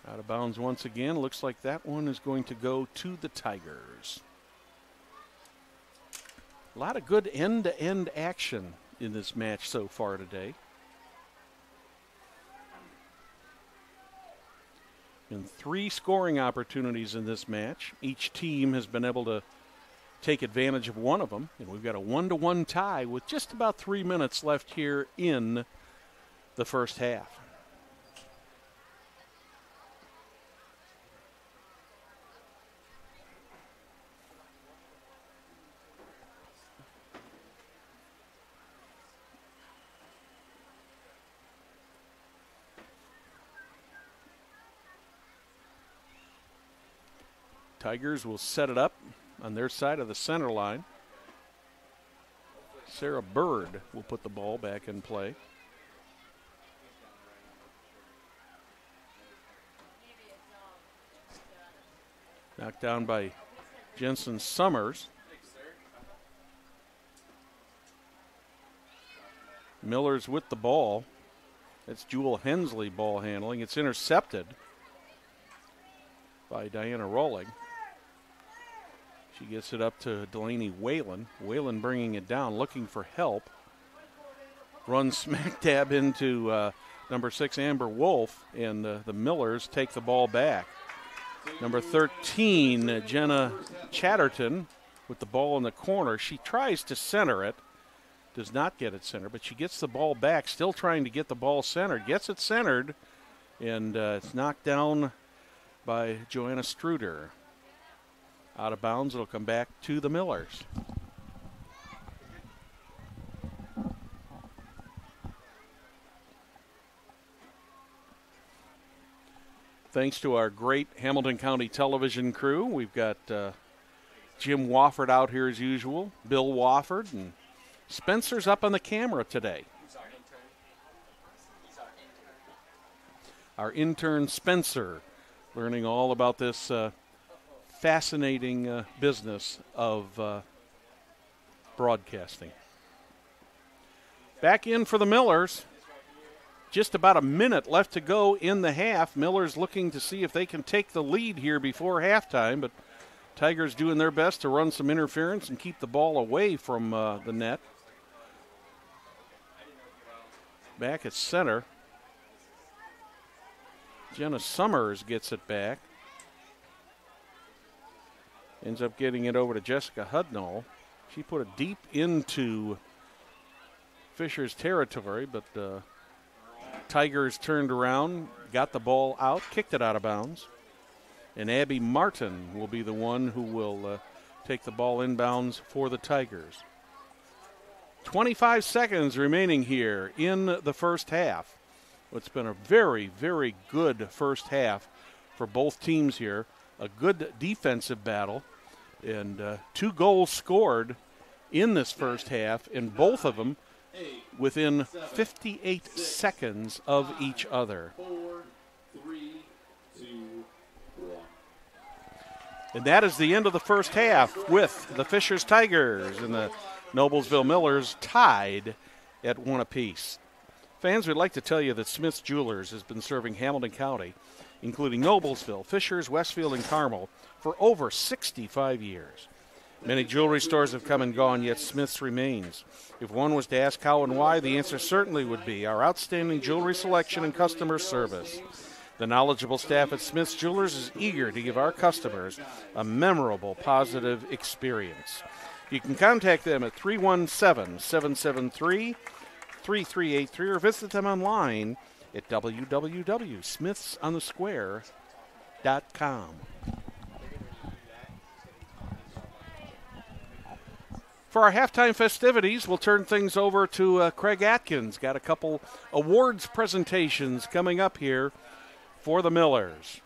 Out of bounds once again. Looks like that one is going to go to the Tigers. A lot of good end-to-end action in this match so far today. And 3 scoring opportunities in this match. Each team has been able to take advantage of one of them. And we've got a 1-1 tie with just about 3 minutes left here in the first half. Tigers will set it up on their side of the center line. Sarah Bird will put the ball back in play. Knocked down by Jensen Summers. Miller's with the ball. That's Jewel Hensley ball handling. It's intercepted by Diana Rollig. She gets it up to Delaney Whalen. Whalen bringing it down, looking for help. Runs smack dab into number 6, Amber Wolf, and the Millers take the ball back. Number 13, Jenna Chatterton, with the ball in the corner. She tries to center it. Does not get it centered, but she gets the ball back, still trying to get the ball centered. Gets it centered, and it's knocked down by Joanna Struder. Out of bounds, it'll come back to the Millers. Thanks to our great Hamilton County television crew. We've got Jim Wofford out here as usual, Bill Wofford, and Spencer's up on the camera today. Our intern Spencer, learning all about this fascinating business of broadcasting. Back in for the Millers. Just about a minute left to go in the half. Millers looking to see if they can take the lead here before halftime, but Tigers doing their best to run some interference and keep the ball away from the net. Back at center. Jenna Summers gets it back. Ends up getting it over to Jessica Hudnall. She put it deep into Fisher's territory, but Tigers turned around, got the ball out, kicked it out of bounds. And Abby Martin will be the one who will take the ball inbounds for the Tigers. 25 seconds remaining here in the first half. It's been a very, very good first half for both teams here. A good defensive battle. And 2 goals scored in this first half, and both of them within 58 seconds of each other. 4, 3, 2, 1. And that is the end of the first half with the Fishers Tigers and the Noblesville Millers tied at 1 apiece. Fans, we'd like to tell you that Smith's Jewelers has been serving Hamilton County, including Noblesville, Fishers, Westfield, and Carmel, for over 65 years. Many jewelry stores have come and gone, yet Smith's remains. If one was to ask how and why, the answer certainly would be our outstanding jewelry selection and customer service. The knowledgeable staff at Smith's Jewelers is eager to give our customers a memorable, positive experience. You can contact them at 317-773-3383 or visit them online at www.smithsonthe.square.com. For our halftime festivities, we'll turn things over to Craig Atkins. Got a couple awards presentations coming up here for the Millers.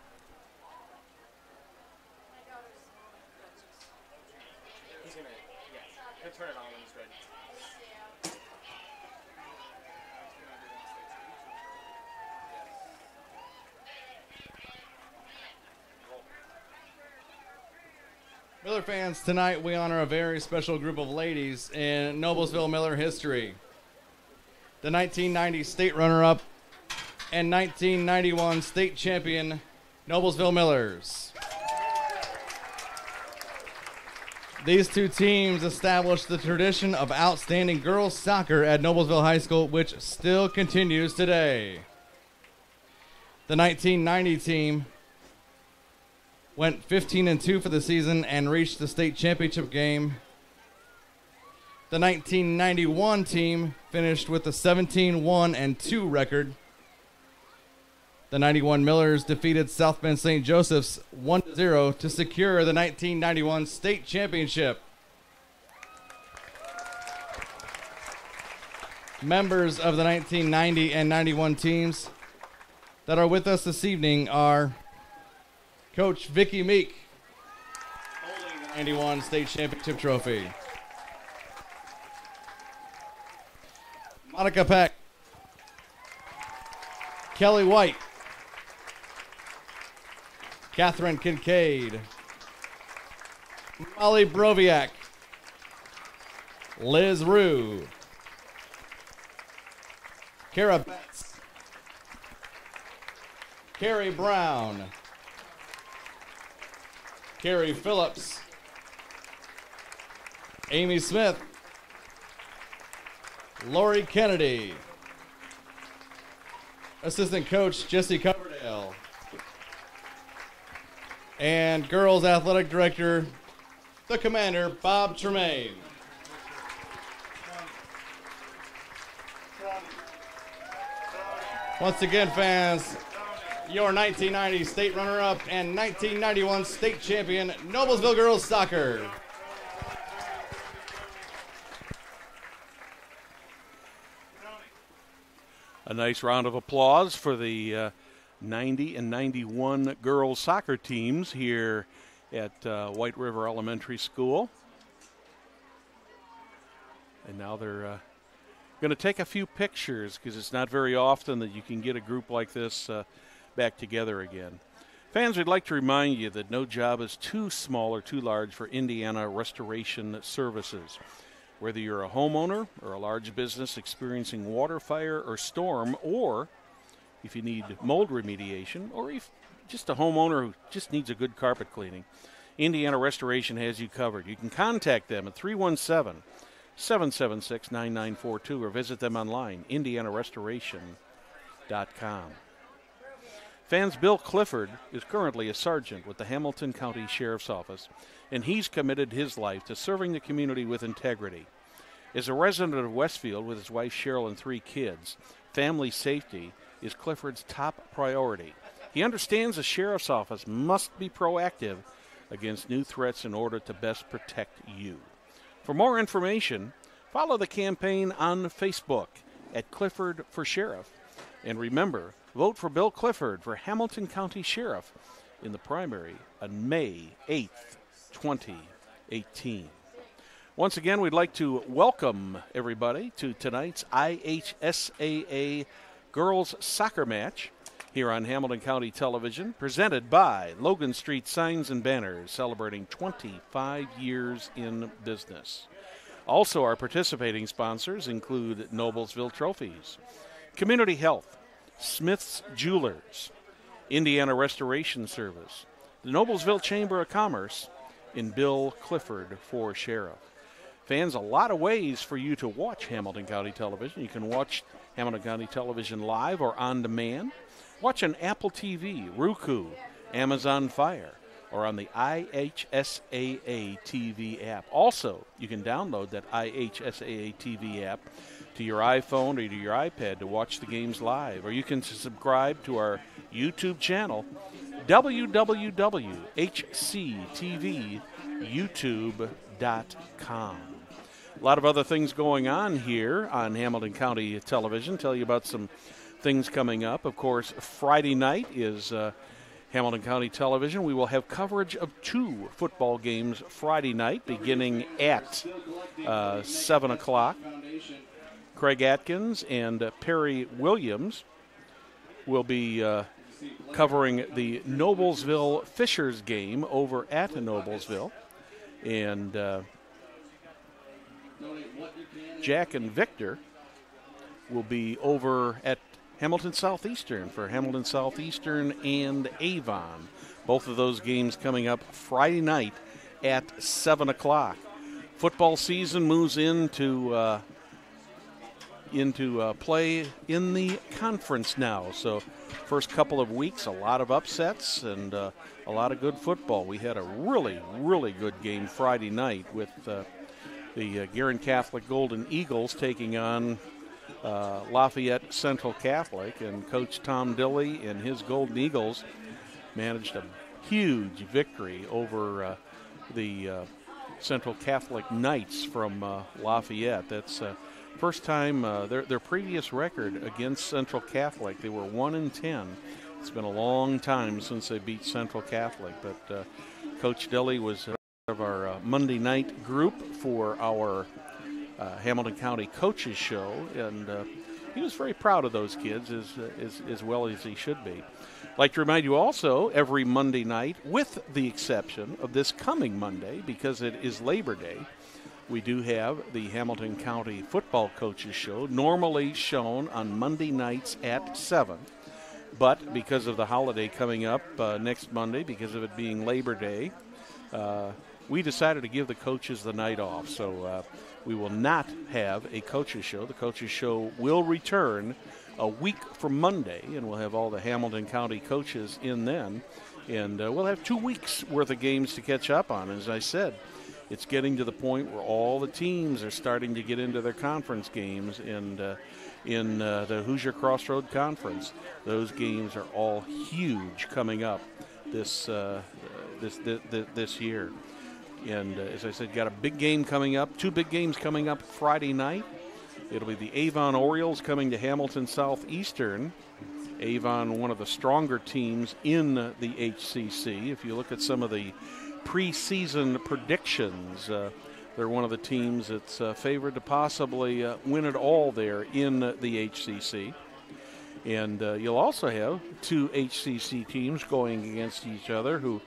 Miller fans, tonight we honor a very special group of ladies in Noblesville Miller history. The 1990 state runner-up and 1991 state champion Noblesville Millers. These two teams established the tradition of outstanding girls soccer at Noblesville High School, which still continues today. The 1990 team went 15-2 for the season and reached the state championship game. The 1991 team finished with a 17-1-2 record. The 91 Millers defeated South Bend St. Joseph's 1-0 to secure the 1991 state championship. Members of the 1990 and 91 teams that are with us this evening are Coach Vicky Meek, holding the 91 state championship trophy. Monica Peck, Kelly White, Catherine Kincaid, Molly Broviak, Liz Rue, Kara Betts, Carrie Brown, Carrie Phillips, Amy Smith, Lori Kennedy, assistant coach Jesse Coverdale, and girls athletic director, the commander, Bob Tremaine. Once again, fans, your 1990 state runner-up and 1991 state champion, Noblesville Girls Soccer. A nice round of applause for the 90 and 91 girls soccer teams here at White River Elementary School. And now they're going to take a few pictures because it's not very often that you can get a group like this back together again. Fans, we'd like to remind you that no job is too small or too large for Indiana Restoration Services. Whether you're a homeowner or a large business experiencing water, fire, or storm, or if you need mold remediation, or if just a homeowner who just needs a good carpet cleaning, Indiana Restoration has you covered. You can contact them at 317-776-9942 or visit them online, indianarestoration.com. Fans, Bill Clifford is currently a sergeant with the Hamilton County Sheriff's Office, and he's committed his life to serving the community with integrity. As a resident of Westfield with his wife Cheryl and 3 kids, family safety is Clifford's top priority. He understands the Sheriff's Office must be proactive against new threats in order to best protect you. For more information, follow the campaign on Facebook at Clifford for Sheriff. And remember, vote for Bill Clifford for Hamilton County Sheriff in the primary on May 8th, 2018. Once again, we'd like to welcome everybody to tonight's IHSAA girls soccer match here on Hamilton County Television, presented by Logan Street Signs and Banners, celebrating 25 years in business. Also, our participating sponsors include Noblesville Trophies, Community Health, Smith's Jewelers, Indiana Restoration Service, the Noblesville Chamber of Commerce, and Bill Clifford for Sheriff. Fans, a lot of ways for you to watch Hamilton County Television. You can watch Hamilton County Television live or on demand Watch on Apple TV, Roku, Amazon Fire, or on the IHSAA TV app. Also, you can download that IHSAA TV app to your iPhone or to your iPad to watch the games live, or you can subscribe to our YouTube channel, www.hctvyoutube.com. A lot of other things going on here on Hamilton County Television. Tell you about some things coming up. Of course, Friday night is Hamilton County Television. We will have coverage of 2 football games Friday night beginning at 7 o'clock. Craig Atkins and Perry Williams will be covering the Noblesville Fishers game over at Noblesville. And Jack and Victor will be over at Hamilton Southeastern for Hamilton Southeastern and Avon. Both of those games coming up Friday night at 7 o'clock. Football season moves into play in the conference now. So first couple of weeks, a lot of upsets and a lot of good football. We had a really, really good game Friday night with the Guerin Catholic Golden Eagles taking on Lafayette Central Catholic, and Coach Tom Dilley and his Golden Eagles managed a huge victory over the Central Catholic Knights from Lafayette. That's first time their previous record against Central Catholic, they were 1-10. It's been a long time since they beat Central Catholic, but Coach Dilley was part of our Monday night group for our Hamilton County Coaches Show, and he was very proud of those kids as well as he should be. I'd like to remind you also, every Monday night, with the exception of this coming Monday, because it is Labor Day, we do have the Hamilton County Football Coaches Show, normally shown on Monday nights at 7. But because of the holiday coming up next Monday, because of it being Labor Day, we decided to give the coaches the night off. So we will not have a coaches show. The coaches show will return a week from Monday, and we'll have all the Hamilton County coaches in then. And we'll have 2 weeks worth of games to catch up on. As I said, it's getting to the point where all the teams are starting to get into their conference games, and in the Hoosier Crossroad Conference, those games are all huge coming up this year. And as I said, got a big game coming up, 2 big games coming up Friday night. It'll be the Avon Orioles coming to Hamilton Southeastern. Avon, one of the stronger teams in the HCC. If you look at some of the preseason predictions, they're one of the teams that's favored to possibly win it all there in the HCC. And you'll also have 2 HCC teams going against each other who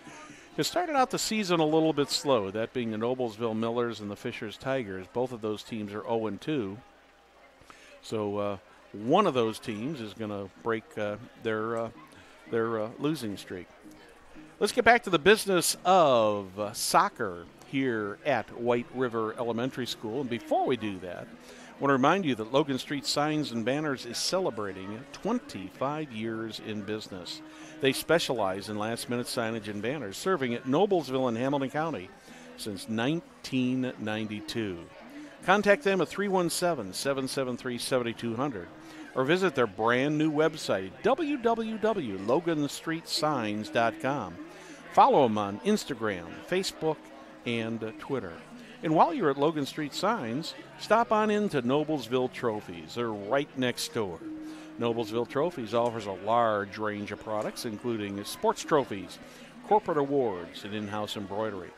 have started out the season a little bit slow, that being the Noblesville Millers and the Fishers Tigers. Both of those teams are 0-2. So one of those teams is going to break their losing streak. Let's get back to the business of soccer here at White River Elementary School. And before we do that, I want to remind you that Logan Street Signs and Banners is celebrating 25 years in business. They specialize in last-minute signage and banners, serving at Noblesville and Hamilton County since 1992. Contact them at 317-773-7200 or visit their brand-new website, www.loganstreetsigns.com. Follow them on Instagram, Facebook, and Twitter. And while you're at Logan Street Signs, stop on into Noblesville Trophies. They're right next door. Noblesville Trophies offers a large range of products, including sports trophies, corporate awards, and in-house embroidery.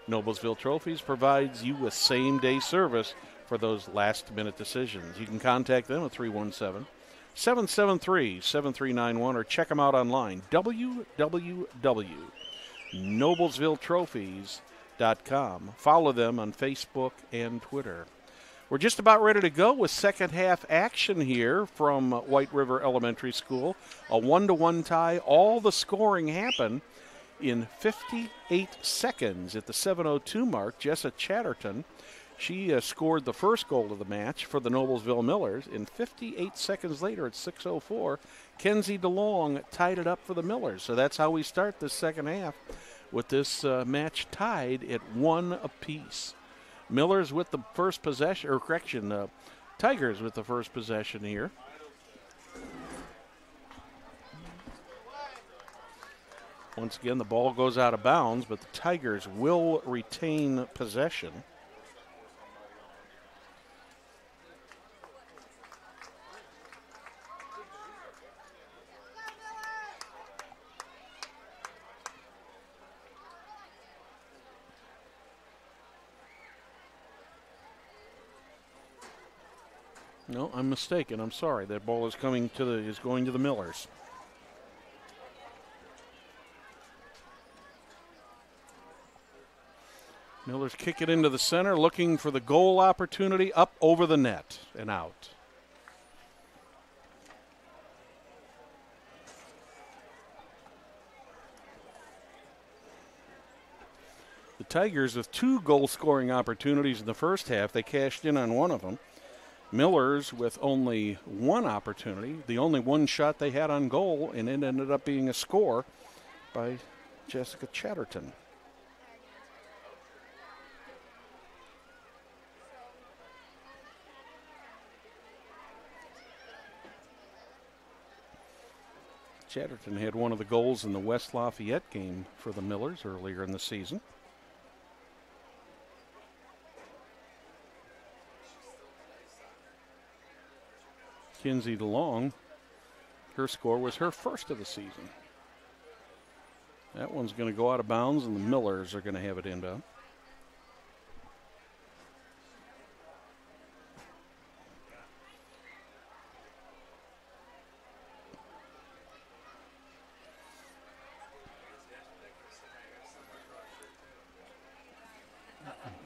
Noblesville Trophies provides you with same-day service for those last-minute decisions. You can contact them at 317-773-7391 or check them out online, www.noblesvilletrophies.com. Follow them on Facebook and Twitter. We're just about ready to go with second half action here from White River Elementary School. A 1-1 tie. All the scoring happened in 58 seconds at the 7:02 mark. Jessa Chatterton, She scored the first goal of the match for the Noblesville Millers. And 58 seconds later at 6:04, Kenzie DeLong tied it up for the Millers. So that's how we start the second half, with this match tied at 1 apiece. Millers with the first possession, or correction, Tigers with the first possession here. Once again, the ball goes out of bounds, but the Tigers will retain possession. No, I'm mistaken. I'm sorry. That ball is going to the Millers. Millers kick it into the center, looking for the goal opportunity, up over the net and out. The Tigers with 2 goal-scoring opportunities in the first half. They cashed in on one of them. Millers with only 1 opportunity, the only one shot they had on goal, and it ended up being a score by Jessica Chatterton. Chatterton had one of the goals in the West Lafayette game for the Millers earlier in the season. Kinsey DeLong, her score was her first of the season. That one's going to go out of bounds, and the Millers are going to have it inbound.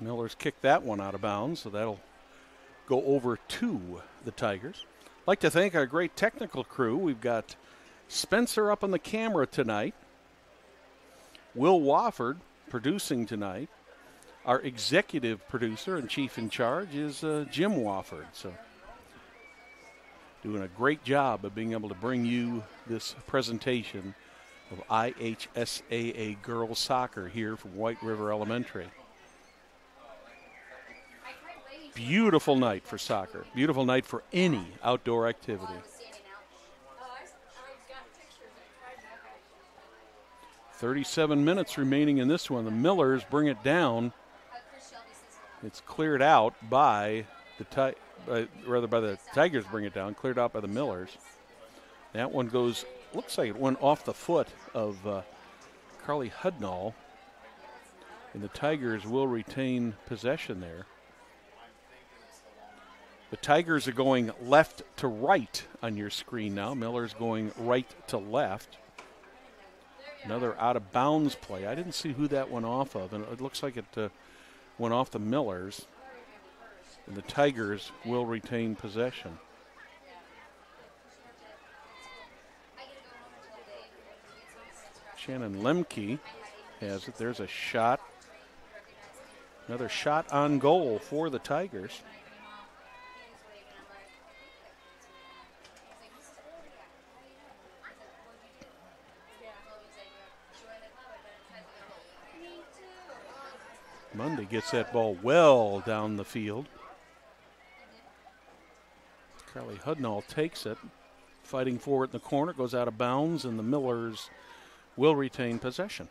Millers kicked that one out of bounds, so that'll go over to the Tigers. I'd like to thank our great technical crew. We've got Spencer up on the camera tonight. Will Wofford producing tonight. Our executive producer and chief in charge is Jim Wofford. So doing a great job of being able to bring you this presentation of IHSAA girls soccer here from White River Elementary. Beautiful night for soccer. Beautiful night for any outdoor activity. 37 minutes remaining in this one. The Millers bring it down. It's cleared out by the Tigers. Bring it down. Cleared out by the Millers. That one goes. Looks like it went off the foot of Carly Hudnall, and the Tigers will retain possession there. The Tigers are going left to right on your screen now. Miller's going right to left. Another out-of-bounds play. I didn't see who that went off of, and it looks like it went off the Millers. And the Tigers will retain possession. Shannon Lemke has it. There's a shot. Another shot on goal for the Tigers. Mundy gets that ball well down the field. Carly Hudnall takes it, fighting for it in the corner, goes out of bounds, and the Millers will retain possession.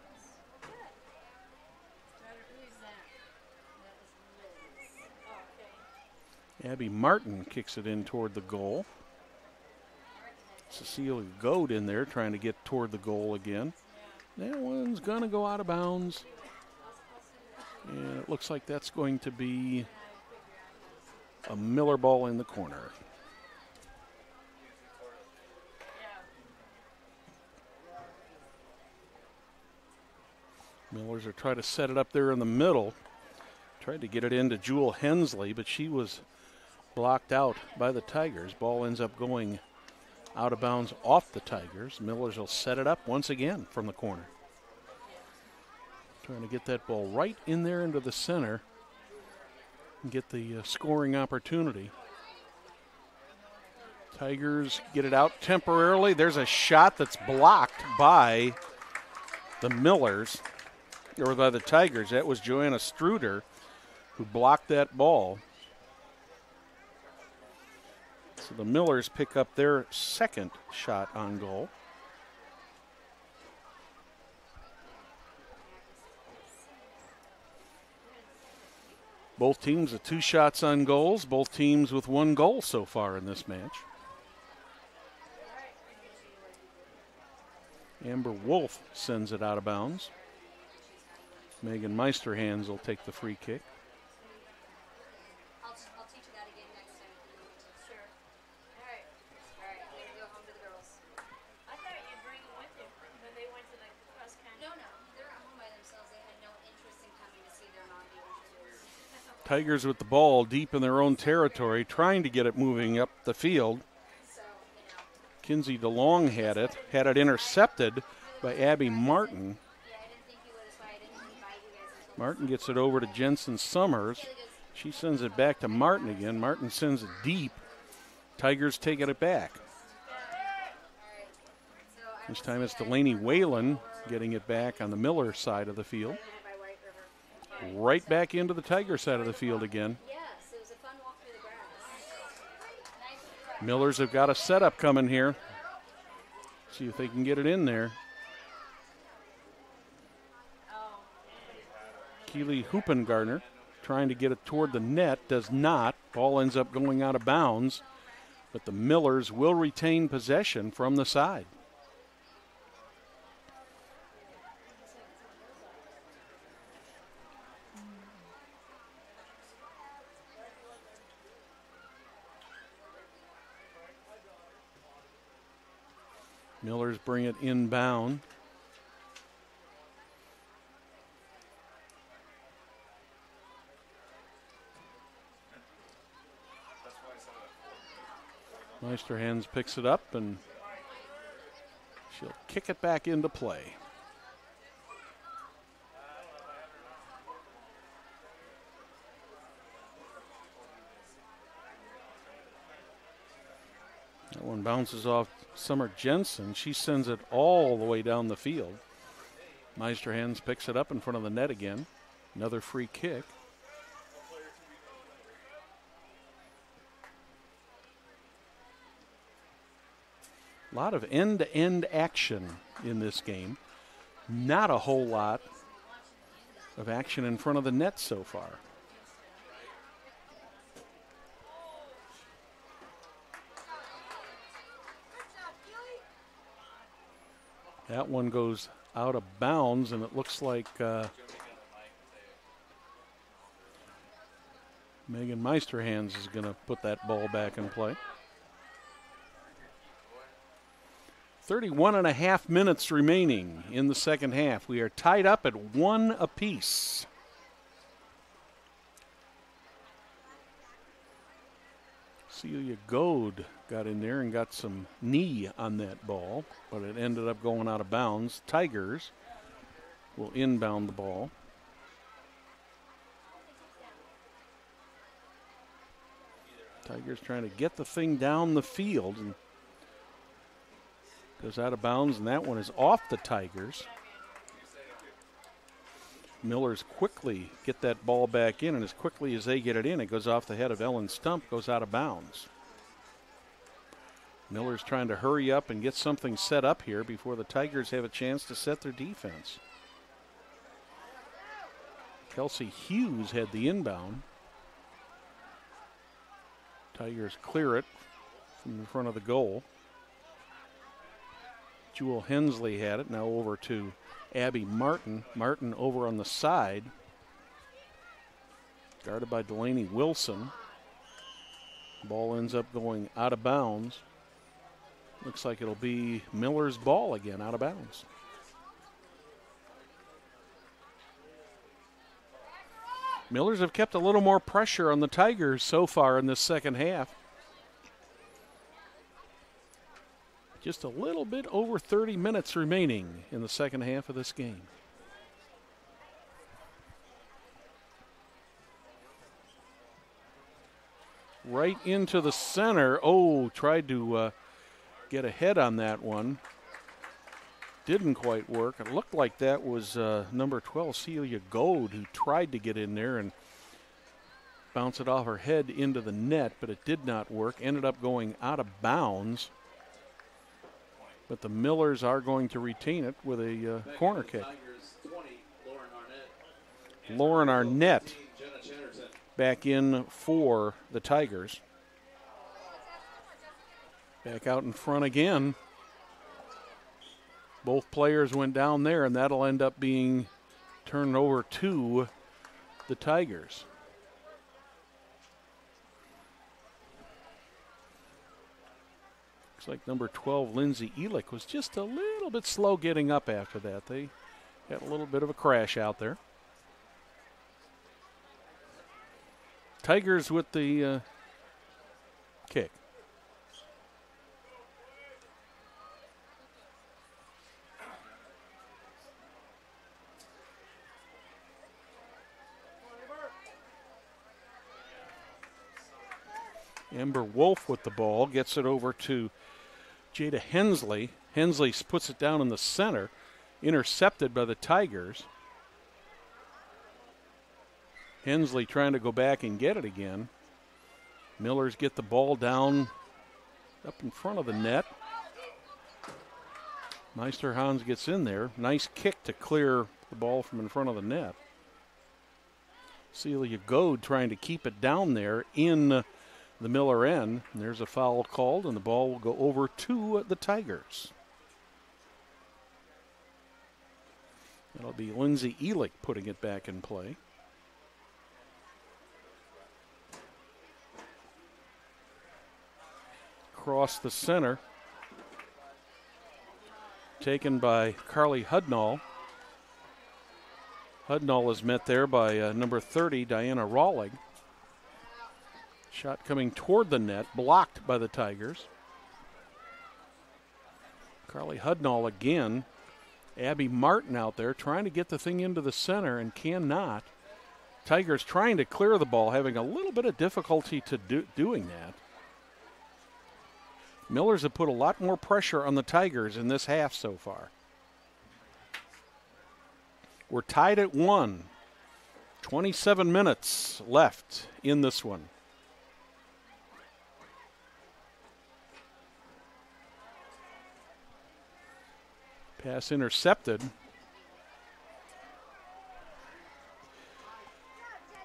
Abby Martin kicks it in toward the goal. Cecilia Goad in there trying to get toward the goal again. That one's going to go out of bounds. And it looks like that's going to be a Miller ball in the corner. Millers are trying to set it up there in the middle. Tried to get it into Jewel Hensley, but she was blocked out by the Tigers. Ball ends up going out of bounds off the Tigers. Millers will set it up once again from the corner. Trying to get that ball right in there into the center. get the scoring opportunity. Tigers get it out temporarily. There's a shot that's blocked by the Millers, or by the Tigers. That was Joanna Struder who blocked that ball. So the Millers pick up their second shot on goal. Both teams with 2 shots on goals, both teams with 1 goal so far in this match. Amber Wolf sends it out of bounds. Megan Meisterhands will take the free kick. I'll teach you that again next time. Sure. All right. We're going to go home to the girls. I thought you'd bring them with you when they went to the cross country. No. They're at home by themselves. They had no interest in coming to see their mom be introduced. Tigers with the ball deep in their own territory, trying to get it moving up the field. Kinsey DeLong had it intercepted by Abby Martin. Yeah, I didn't think you would, that's why I didn't invite you guys until Martin gets it over to Jensen Summers. She sends it back to Martin again. Martin sends it deep. Tigers taking it back. This time it's Delaney Whalen getting it back on the Miller side of the field. Right back into the Tiger side of the field again. Yes, it was a fun walk through the grass. Nice. Millers have got a setup coming here. See if they can get it in there. Keely Hoopengartner trying to get it toward the net, does not. Ball ends up going out of bounds, but the Millers will retain possession from the side. Millers bring it inbound. Meisterhands picks it up and she'll kick it back into play. That one bounces off Summer Jensen. She sends it all the way down the field. Meisterhands picks it up in front of the net again. Another free kick. A lot of end-to-end action in this game. Not a whole lot of action in front of the net so far. That one goes out of bounds, and it looks like Megan Meisterhands is going to put that ball back in play. 31.5 minutes remaining in the second half. We are tied up at 1 apiece. Celia Goad got in there and got some knee on that ball, but it ended up going out of bounds. Tigers will inbound the ball. Tigers trying to get the thing down the field and goes out of bounds, and that one is off the Tigers. Millers quickly get that ball back in, and as quickly as they get it in, it goes off the head of Ellen Stump, goes out of bounds. Miller's trying to hurry up and get something set up here before the Tigers have a chance to set their defense. Kelsey Hughes had the inbound. Tigers clear it from the front of the goal. Jewel Hensley had it, now over to Abby Martin. Martin over on the side. Guarded by Delaney Wilson. Ball ends up going out of bounds. Looks like it'll be Miller's ball again, out of bounds. Millers have kept a little more pressure on the Tigers so far in this second half. Just a little bit over 30 minutes remaining in the second half of this game. right into the center. Oh, tried to get ahead on that one. Didn't quite work. It looked like that was number 12, Celia Gold, who tried to get in there and bounce it off her head into the net, but it did not work. Ended up going out of bounds. But the Millers are going to retain it with a corner kick. Lauren Arnett back in for the Tigers. Back out in front again. Both players went down there, and that'll end up being turned over to the Tigers. Looks like number 12, Lindsay Elick, was just a little bit slow getting up after that. They had a little bit of a crash out there. Tigers with the kick. Amber Wolf with the ball, gets it over to Jada Hensley. Hensley puts it down in the center, intercepted by the Tigers. Hensley trying to go back and get it again. Millers get the ball down up in front of the net. Meisterhans gets in there. Nice kick to clear the ball from in front of the net. Celia Goad trying to keep it down there in the Miller end. And there's a foul called, and the ball will go over to the Tigers. That'll be Lindsay Elick putting it back in play. Across the center. Taken by Carly Hudnall. Hudnall is met there by number 30, Diana Rawlig. Shot coming toward the net, blocked by the Tigers. Carly Hudnall again. Abby Martin out there trying to get the thing into the center and cannot. Tigers trying to clear the ball, having a little bit of difficulty to doing that. Millers have put a lot more pressure on the Tigers in this half so far. We're tied at 1. 27 minutes left in this one. Pass intercepted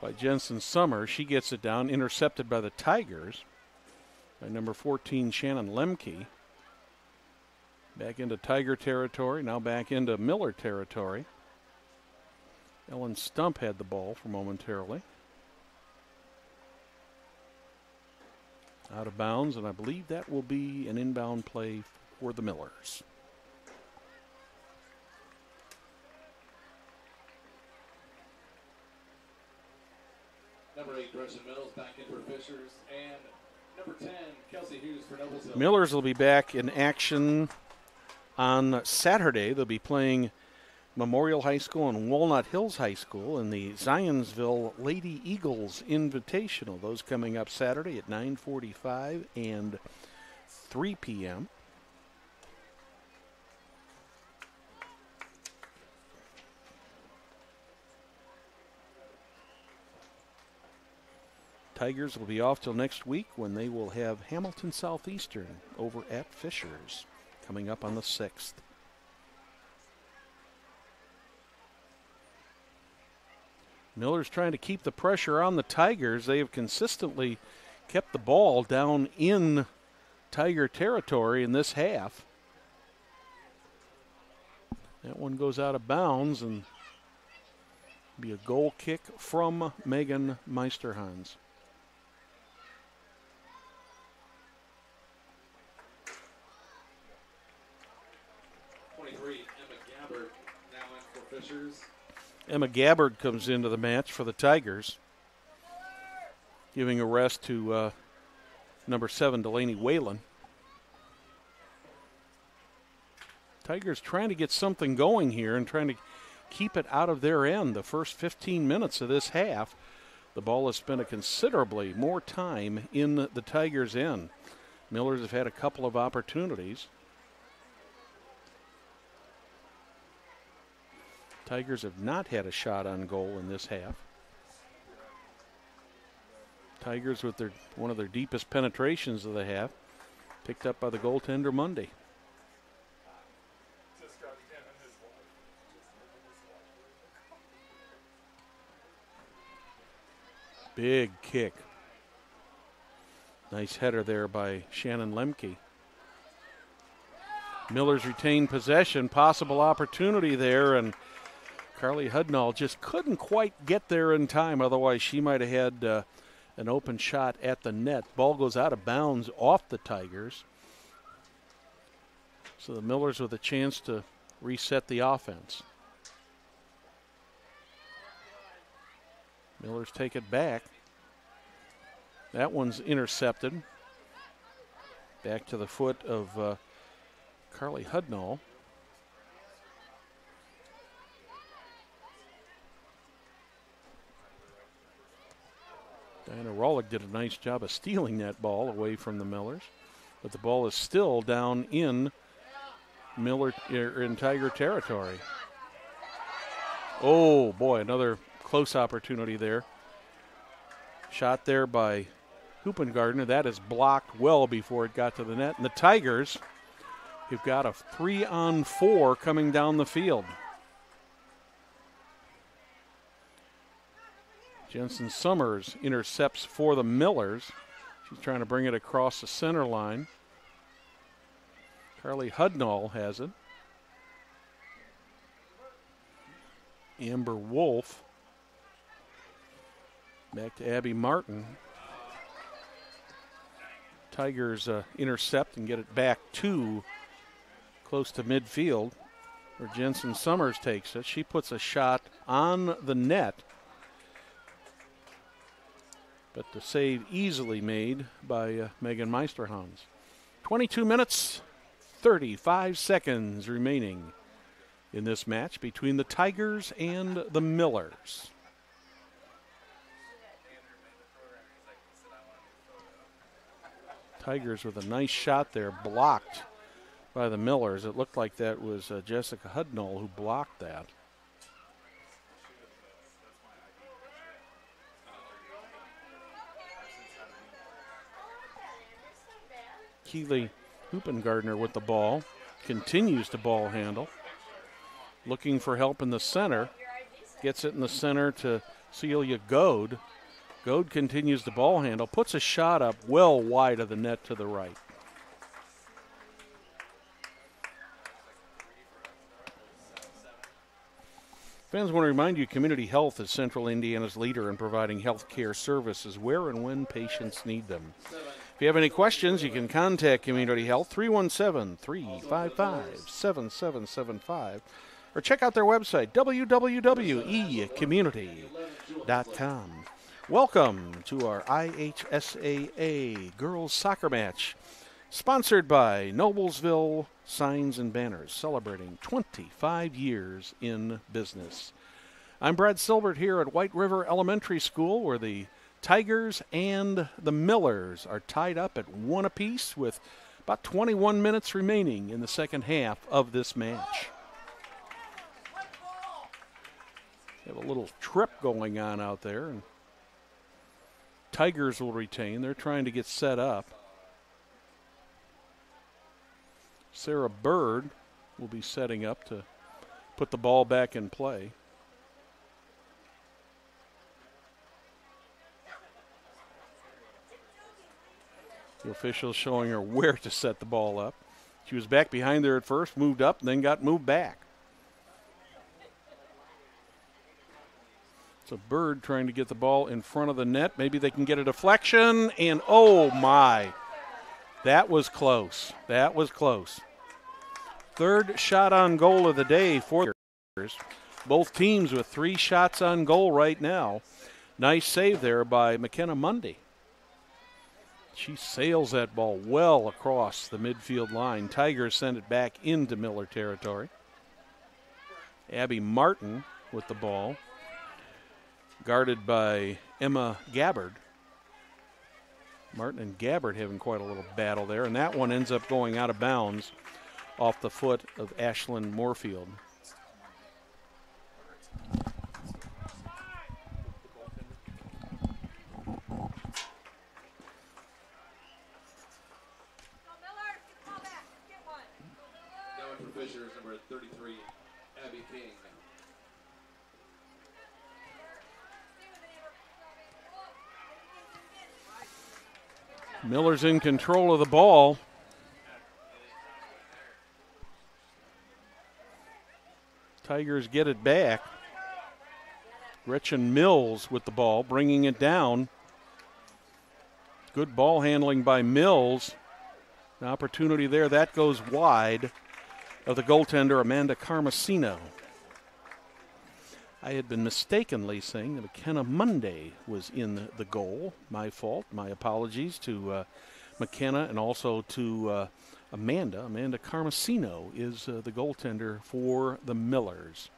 by Jensen Summers. She gets it down, intercepted by the Tigers by number 14, Shannon Lemke. Back into Tiger territory, now back into Miller territory. Ellen Stump had the ball for momentarily. Out of bounds, and I believe that will be an inbound play for the Millers. Number 8, Gretchen Mills back in for Fishers, and number 10, Kelsey Hughes for Noblesville. Millers will be back in action on Saturday. They'll be playing Memorial High School and Walnut Hills High School in the Zionsville Lady Eagles Invitational. Those coming up Saturday at 9:45 and 3 p.m. Tigers will be off till next week when they will have Hamilton Southeastern over at Fishers coming up on the 6th. Miller's trying to keep the pressure on the Tigers. They have consistently kept the ball down in Tiger territory in this half. That one goes out of bounds and be a goal kick from Megan Meisterhans. Emma Gabbard comes into the match for the Tigers, giving a rest to number 7, Delaney Whalen. Tigers trying to get something going here and trying to keep it out of their end. The first 15 minutes of this half The ball has spent a considerably more time in the Tigers' end. Millers have had a couple of opportunities. Tigers have not had a shot on goal in this half. Tigers with one of their deepest penetrations of the half, picked up by the goaltender Monday. Big kick. Nice header there by Shannon Lemke. Millers retain possession, possible opportunity there, and Carly Hudnall just couldn't quite get there in time. Otherwise, she might have had an open shot at the net. Ball goes out of bounds off the Tigers. So the Millers with a chance to reset the offense. Millers take it back. That one's intercepted. Back to the foot of Carly Hudnall. Diana Rollick did a nice job of stealing that ball away from the Millers. But the ball is still down in Tiger territory. Oh, boy, another close opportunity there. Shot there by Hoopengardner. That is blocked well before it got to the net. And the Tigers have got a 3-on-4 coming down the field. Jensen Summers intercepts for the Millers. She's trying to bring it across the center line. Carly Hudnall has it. Amber Wolf. Back to Abby Martin. Tigers intercept and get it back to close to midfield, where Jensen Summers takes it. She puts a shot on the net, but the save easily made by Megan Meisterhans. 22 minutes, 35 seconds remaining in this match between the Tigers and the Millers. Tigers with a nice shot there, blocked by the Millers. It looked like that was Jessica Hudnall who blocked that. Keely Hoopengardner with the ball, continues to ball handle, looking for help in the center, gets it in the center to Celia Goad. Goad continues the ball handle, puts a shot up well wide of the net to the right. Fans want to remind you, Community Health is Central Indiana's leader in providing health care services where and when patients need them. If you have any questions, you can contact Community Health, 317-355-7775, or check out their website, www.ecommunity.com. Welcome to our IHSAA girls soccer match, sponsored by Noblesville Signs and Banners, celebrating 25 years in business. I'm Brad Silbert here at White River Elementary School, where the Tigers and the Millers are tied up at 1 apiece with about 21 minutes remaining in the second half of this match. We have a little trip going on out there, and Tigers will retain. They're trying to get set up. Sarah Bird will be setting up to put the ball back in play. The officials showing her where to set the ball up. She was back behind there at first, moved up, and then got moved back. So Bird trying to get the ball in front of the net. Maybe they can get a deflection, and oh my, that was close. That was close. Third shot on goal of the day for the Tigers. Both teams with 3 shots on goal right now. Nice save there by McKenna Mundy. She sails that ball well across the midfield line. Tigers send it back into Miller territory. Abby Martin with the ball. guarded by Emma Gabbard. Martin and Gabbard having quite a little battle there, and that one ends up going out of bounds off the foot of Ashlyn Moorfield. Going for Fisher is number 33, Abby King. Miller's in control of the ball. Tigers get it back. Gretchen Mills with the ball, bringing it down. Good ball handling by Mills. An opportunity there. That goes wide of the goaltender, Amanda Carmesino. I had been mistakenly saying that McKenna Monday was in the goal. My fault. My apologies to McKenna and also to Amanda. Amanda Carmesino is the goaltender for the Millers.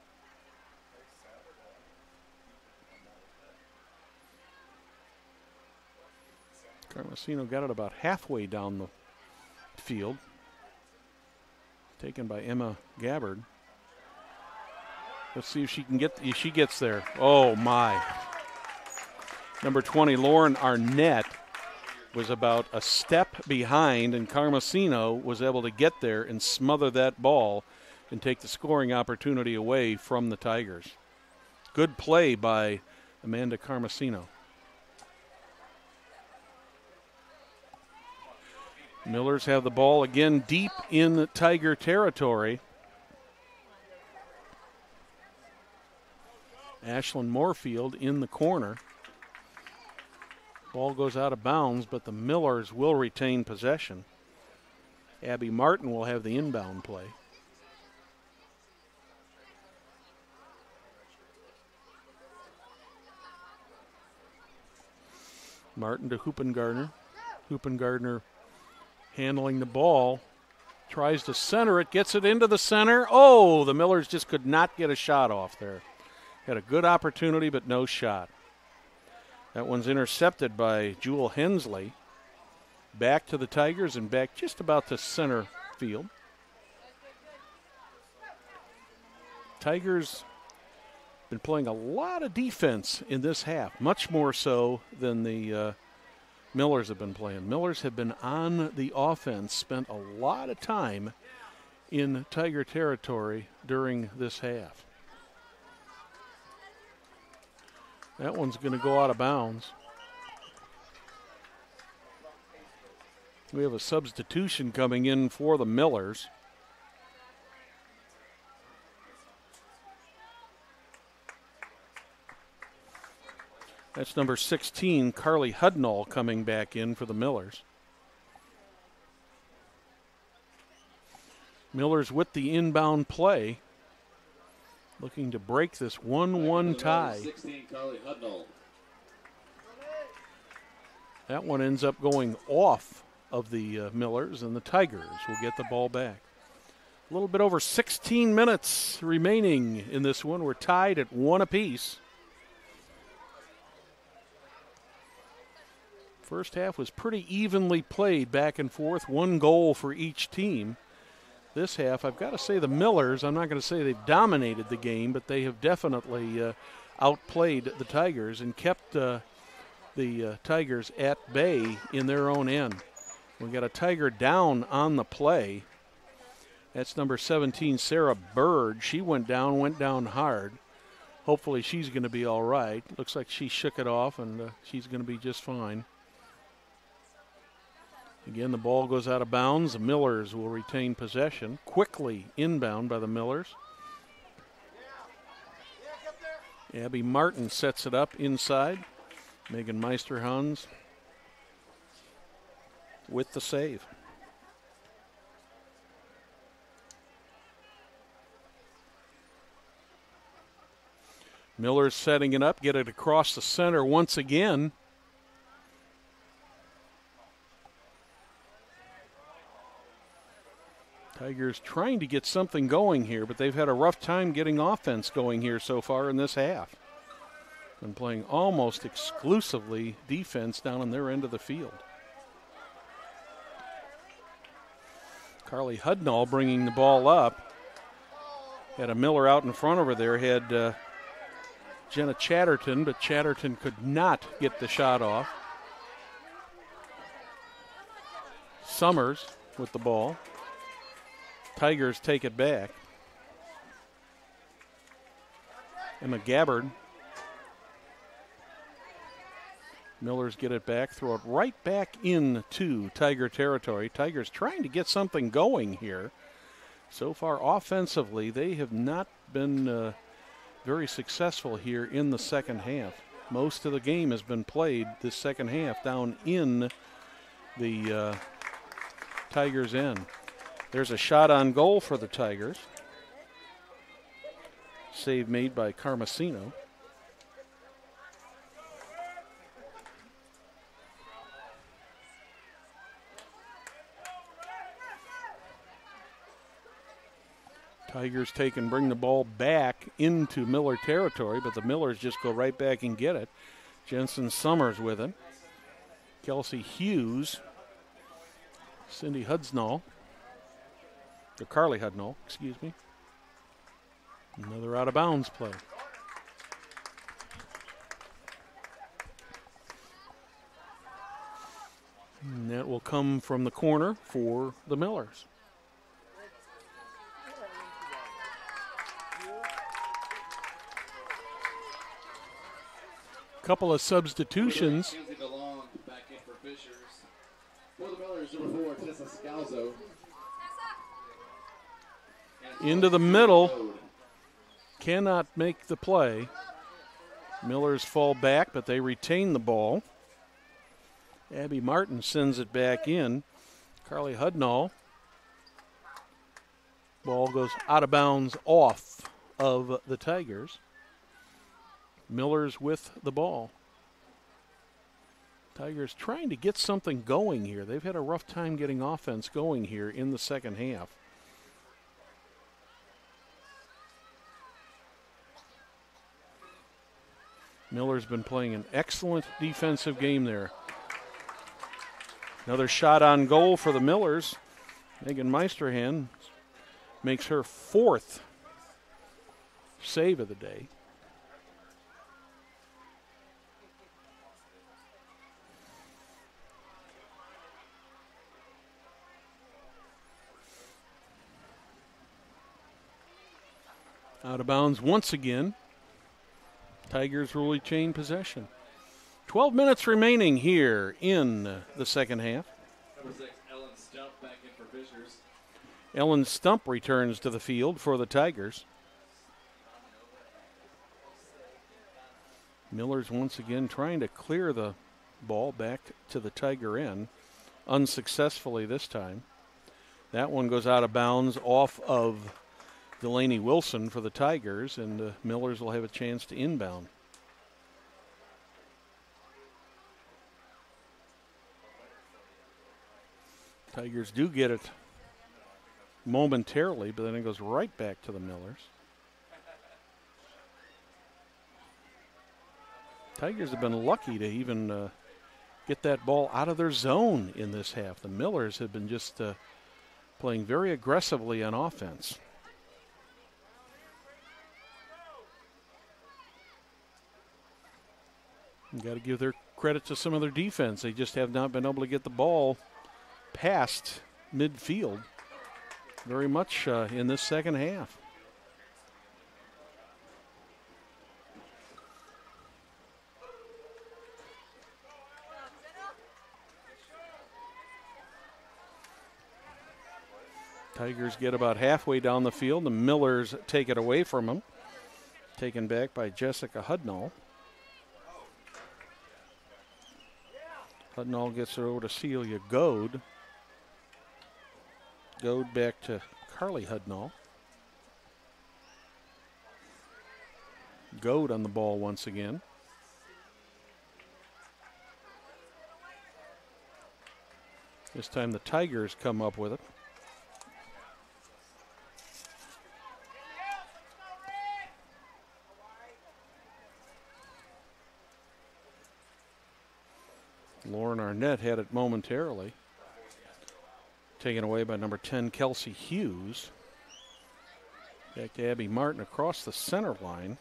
Carmesino got it about halfway down the field. Taken by Emma Gabbard. Let's see if she can get, if she gets there. Oh, my. Number 20, Lauren Arnett, was about a step behind, and Carmesino was able to get there and smother that ball and take the scoring opportunity away from the Tigers. Good play by Amanda Carmesino. Millers have the ball again deep in the Tiger territory. Ashlyn Moorfield in the corner. Ball goes out of bounds, but the Millers will retain possession. Abby Martin will have the inbound play. Martin to Hoopengardner. Hoopengardner handling the ball. Tries to center it, gets it into the center. Oh, the Millers just could not get a shot off there. Had a good opportunity, but no shot. That one's intercepted by Jewel Hensley. Back to the Tigers and back just about to center field. Tigers been playing a lot of defense in this half, much more so than the Millers have been playing. Millers have been on the offense, spent a lot of time in Tiger territory during this half. That one's going to go out of bounds. We have a substitution coming in for the Millers. That's number 16, Carly Hudnall, coming back in for the Millers. Millers with the inbound play, looking to break this 1-1 tie. 16, Carly Hudnall. That one ends up going off of the Millers, and the Tigers will get the ball back. A little bit over 16 minutes remaining in this one. We're tied at 1 apiece. First half was pretty evenly played back and forth, 1 goal for each team. This half, I've got to say the Millers, I'm not going to say they've dominated the game, but they have definitely outplayed the Tigers and kept the Tigers at bay in their own end. We got a Tiger down on the play. That's number 17, Sarah Bird. She went down hard. Hopefully she's going to be all right. Looks like she shook it off, and she's going to be just fine. Again, the ball goes out of bounds. The Millers will retain possession. Quickly inbound by the Millers. Abby Martin sets it up inside. Megan Meister-Hans with the save. Millers setting it up, get it across the center once again. Tigers trying to get something going here, but they've had a rough time getting offense going here so far in this half. Been playing almost exclusively defense down on their end of the field. Carly Hudnall bringing the ball up. Had a Miller out in front of her there. Had Jenna Chatterton, but Chatterton could not get the shot off. Summers with the ball. Tigers take it back. Emma Gabbard. Millers get it back, throw it right back into Tiger territory. Tigers trying to get something going here. So far offensively, they have not been very successful here in the second half. Most of the game has been played this second half down in the Tigers' end. There's a shot on goal for the Tigers. Save made by Carmesino. Tigers take and bring the ball back into Miller territory, but the Millers just go right back and get it. Jensen Summers with it. Kelsey Hughes. Cindy Hudnall. Or Carly Hudnall, excuse me. Another out of bounds play. And that will come from the corner for the Millers. Couple of substitutions. Back in for Fishers. For the Millers, number 4, Tessa Scalzo. Into the middle. Cannot make the play. Millers fall back, but they retain the ball. Abby Martin sends it back in. Carly Hudnall. Ball goes out of bounds off of the Tigers. Millers with the ball. Tigers trying to get something going here. They've had a rough time getting offense going here in the second half. Miller's been playing an excellent defensive game there. Another shot on goal for the Millers. Megan Meisterhan makes her 4th save of the day. Out of bounds once again. Tigers will retain possession. 12 minutes remaining here in the second half. Number 6, Ellen Stump back in for Fishers. Ellen Stump returns to the field for the Tigers. Millers once again trying to clear the ball back to the Tiger end. Unsuccessfully this time. That one goes out of bounds off of Delaney Wilson for the Tigers, and Millers will have a chance to inbound. Tigers do get it momentarily, but then it goes right back to the Millers. Tigers have been lucky to even get that ball out of their zone in this half. The Millers have been just playing very aggressively on offense. You got to give their credit to some of their defense. They just have not been able to get the ball past midfield very much in this second half. Tigers get about halfway down the field. The Millers take it away from them. Taken back by Jessica Hudnall. Hudnall gets it over to Celia Goad. Goad back to Carly Hudnall. Goad on the ball once again. This time the Tigers come up with it. net had it momentarily. Taken away by number 10, Kelsey Hughes. Back to Abby Martin across the center line.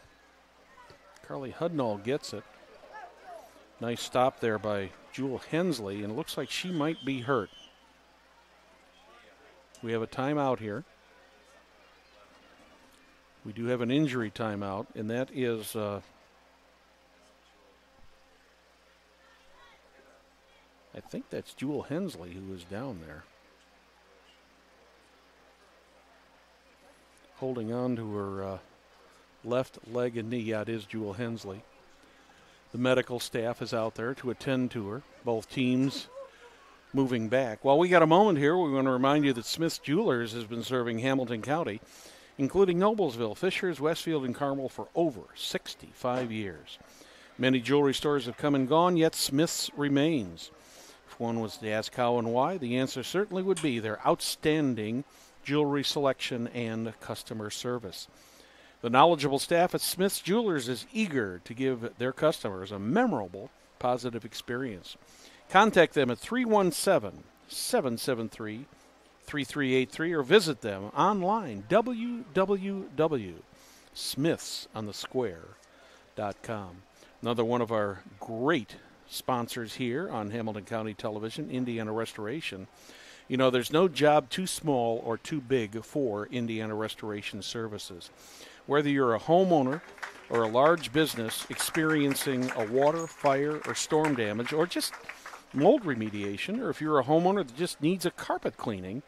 Carly Hudnall gets it. Nice stop there by Jewel Hensley, and it looks like she might be hurt. We have a timeout here. We do have an injury timeout, and that is I think that's Jewel Hensley who is down there. Holding on to her left leg and knee. Yeah, it is Jewel Hensley. The medical staff is out there to attend to her. Both teams moving back. While we got a moment here, we want to remind you that Smith's Jewelers has been serving Hamilton County, including Noblesville, Fishers, Westfield, and Carmel for over 65 years. Many jewelry stores have come and gone, yet Smith's remains. If one was to ask how and why, the answer certainly would be their outstanding jewelry selection and customer service. The knowledgeable staff at Smith's Jewelers is eager to give their customers a memorable, positive experience. Contact them at 317-773-3383 or visit them online, www.smithsonthesquare.com. Another one of our great sponsors here on Hamilton County Television, Indiana Restoration. You know, there's no job too small or too big for Indiana Restoration Services. Whether you're a homeowner or a large business experiencing a water, fire, or storm damage, or just mold remediation, or if you're a homeowner that just needs a carpet cleaning,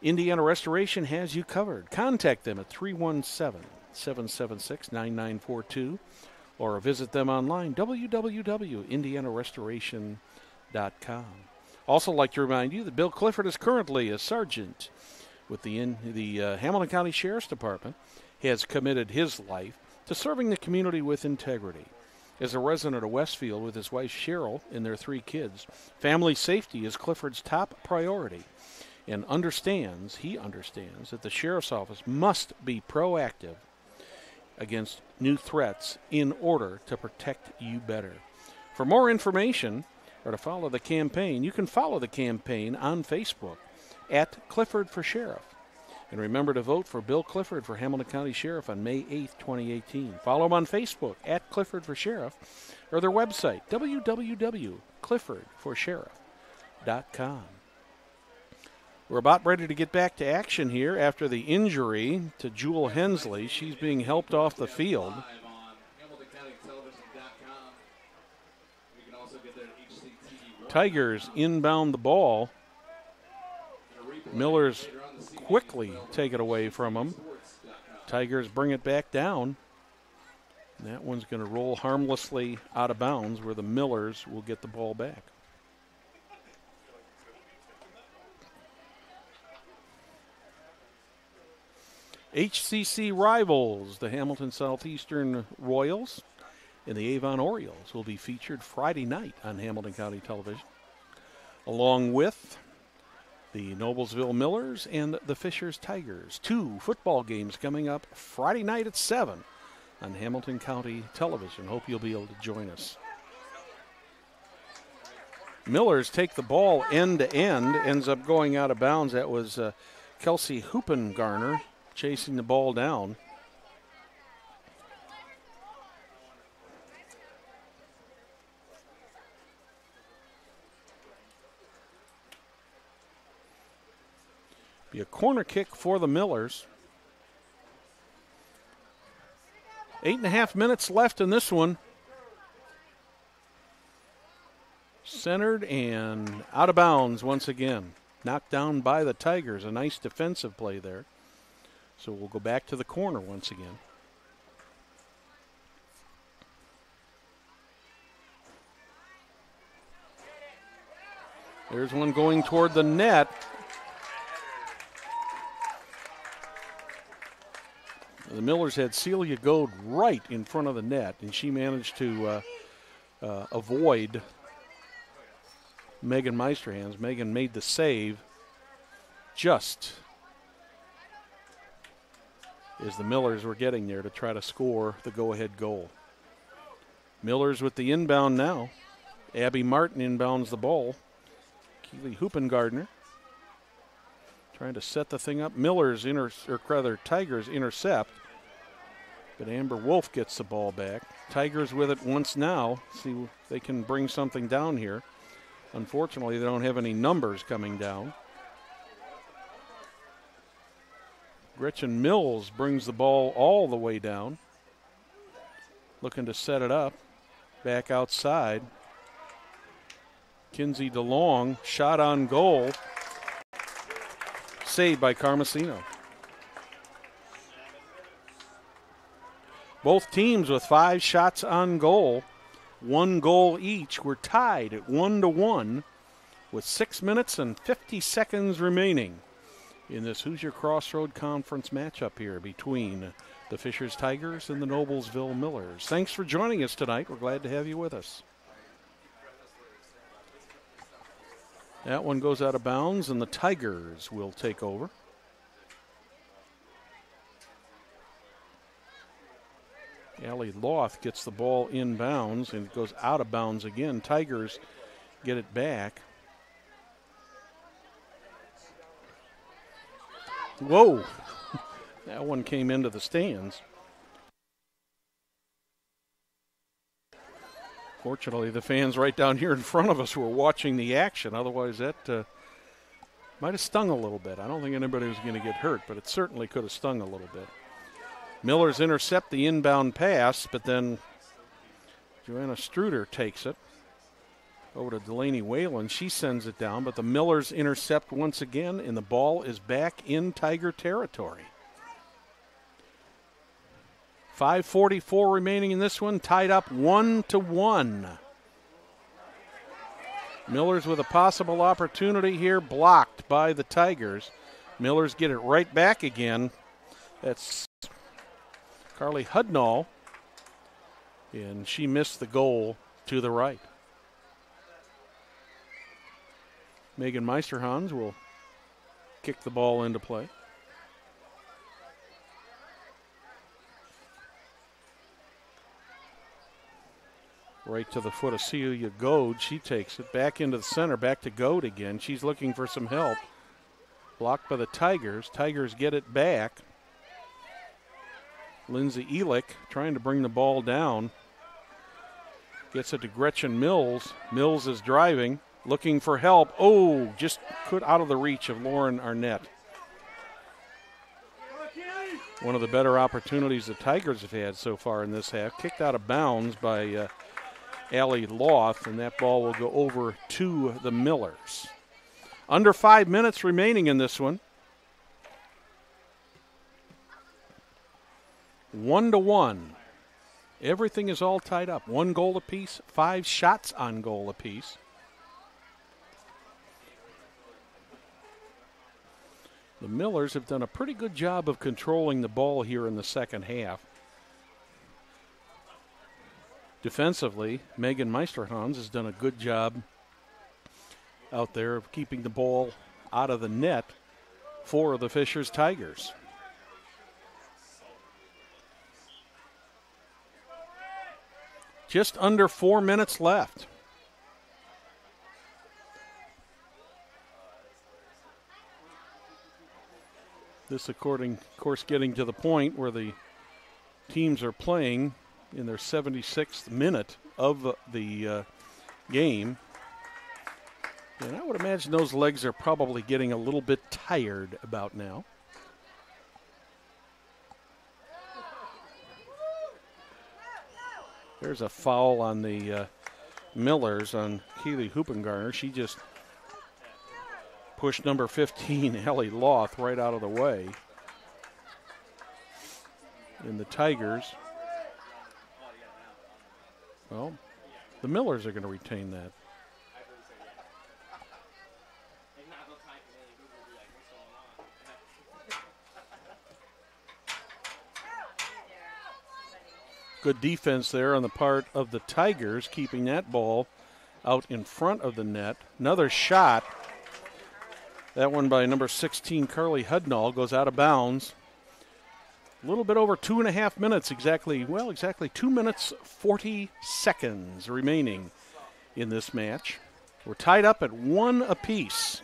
Indiana Restoration has you covered. Contact them at 317-776-9942 or visit them online, www.indianarestoration.com. Also like to remind you that Bill Clifford is currently a sergeant with the Hamilton County Sheriff's Department. He has committed his life to serving the community with integrity. As a resident of Westfield with his wife Cheryl and their 3 kids, family safety is Clifford's top priority, and he understands that the Sheriff's Office must be proactive against new threats in order to protect you better. For more information or to follow the campaign, you can follow the campaign on Facebook at Clifford for Sheriff. And remember to vote for Bill Clifford for Hamilton County Sheriff on May 8th, 2018. Follow him on Facebook at Clifford for Sheriff or their website, www.cliffordforsheriff.com. We're about ready to get back to action here after the injury to Jewel Hensley. She's being helped off the field. Tigers inbound the ball. Millers quickly take it away from them. Tigers bring it back down. That one's going to roll harmlessly out of bounds where the Millers will get the ball back. HCC rivals, the Hamilton Southeastern Royals and the Avon Orioles, will be featured Friday night on Hamilton County Television, along with the Noblesville Millers and the Fishers Tigers. 2 football games coming up Friday night at 7 on Hamilton County Television. Hope you'll be able to join us. Millers take the ball end to end, ends up going out of bounds. That was Kelsey Hoopengarner chasing the ball down. Be a corner kick for the Millers. 8.5 minutes left in this one. Centered and out of bounds once again. Knocked down by the Tigers. A nice defensive play there. So we'll go back to the corner once again. There's one going toward the net. The Millers had Celia Goad right in front of the net, and she managed to avoid Megan Meisterhands. Megan made the save just as the Millers were getting there to try to score the go-ahead goal. Millers with the inbound now. Abby Martin inbounds the ball. Keely Hoopengardner trying to set the thing up. Tigers intercept. But Amber Wolf gets the ball back. Tigers with it once now. See if they can bring something down here. Unfortunately, they don't have any numbers coming down. Gretchen Mills brings the ball all the way down. Looking to set it up. Back outside. Kinsey DeLong, shot on goal. Saved by Carmesino. Both teams with 5 shots on goal. 1 goal each. We're tied at 1-1 with 6 minutes and 50 seconds remaining in this Hoosier Crossroad Conference matchup here between the Fishers Tigers and the Noblesville Millers. Thanks for joining us tonight. We're glad to have you with us. That one goes out of bounds, and the Tigers will take over. Allie Loth gets the ball inbounds, and it goes out of bounds again. Tigers get it back. Whoa! That one came into the stands. Fortunately, the fans right down here in front of us were watching the action. Otherwise, that might have stung a little bit. I don't think anybody was going to get hurt, but it certainly could have stung a little bit. Millers intercept the inbound pass, but then Joanna Struder takes it over to Delaney Whalen. She sends it down, but the Millers intercept once again, and the ball is back in Tiger territory. 5:44 remaining in this one, tied up 1-1. Millers with a possible opportunity here, blocked by the Tigers. Millers get it right back again. That's Carly Hudnall, and she missed the goal to the right. Megan Meisterhans will kick the ball into play. Right to the foot of Celia Goad. She takes it back into the center, back to Goad again. She's looking for some help. Blocked by the Tigers. Tigers get it back. Lindsay Elick trying to bring the ball down. Gets it to Gretchen Mills. Mills is driving, looking for help. Oh, just out of the reach of Lauren Arnett. One of the better opportunities the Tigers have had so far in this half. Kicked out of bounds by Allie Loth, and that ball will go over to the Millers. Under 5 minutes remaining in this one. 1-1. Everything is all tied up. 1 goal apiece, 5 shots on goal apiece. The Millers have done a pretty good job of controlling the ball here in the second half. Defensively, Megan Meisterhans has done a good job out there of keeping the ball out of the net for the Fishers Tigers. Just under 4 minutes left. This, of course, getting to the point where the teams are playing in their 76th minute of the game. And I would imagine those legs are probably getting a little bit tired about now. There's a foul on the Millers on Keely Hoopengarner. She just pushed number 15, Ellie Loth, right out of the way. And the Tigers, well, the Millers are going to retain that. Good defense there on the part of the Tigers, keeping that ball out in front of the net. Another shot. That one by number 16, Carly Hudnall, goes out of bounds. A little bit over 2.5 minutes, exactly 2 minutes, 40 seconds remaining in this match. We're tied up at 1 apiece.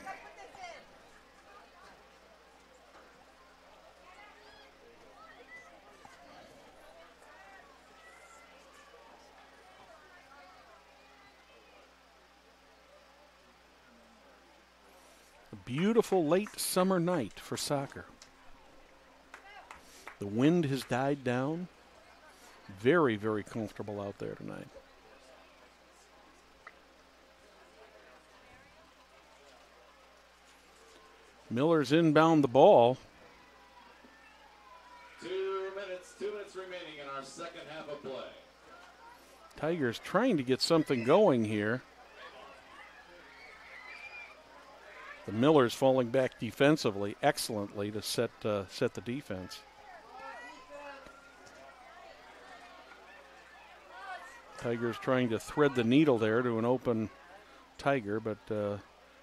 A beautiful late summer night for soccer. The wind has died down. Very, very comfortable out there tonight. Miller's inbound the ball. 2 minutes remaining in our second half of play. Tigers trying to get something going here. The Millers falling back defensively excellently to set the defense. Tigers trying to thread the needle there to an open Tiger, but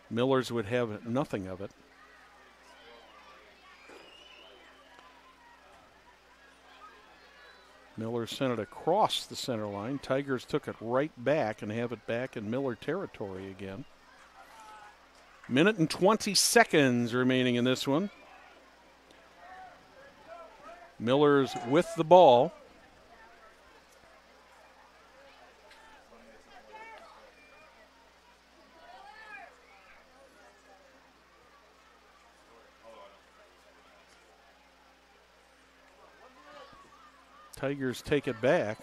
Millers would have nothing of it. Miller sent it across the center line. Tigers took it right back and have it back in Miller territory again. 1 minute and 20 seconds remaining in this one. Miller's with the ball. Tigers take it back.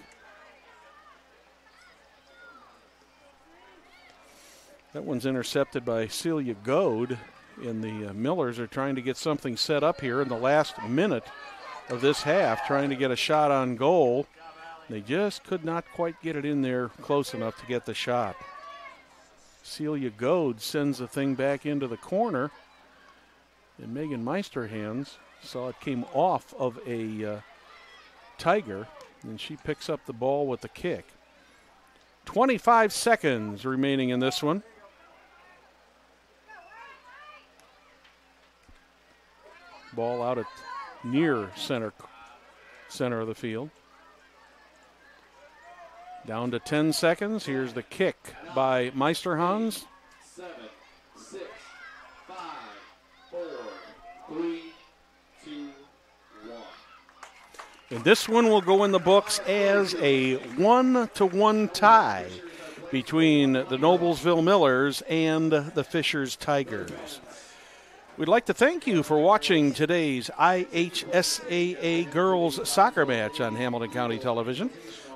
That one's intercepted by Celia Goad, and the Millers are trying to get something set up here in the last minute of this half, trying to get a shot on goal. They just could not quite get it in there close enough to get the shot. Celia Goad sends the thing back into the corner, and Megan Meisterhands saw it came off of a Tiger, and she picks up the ball with the kick. 25 seconds remaining in this one. Ball out at near center of the field. Down to 10 seconds. Here's the kick by Meisterhans. 7, 6, 5, 4, 3, 2, 1. And this one will go in the books as a 1-1 tie between the Noblesville Millers and the Fishers Tigers. We'd like to thank you for watching today's IHSAA girls soccer match on Hamilton County Television,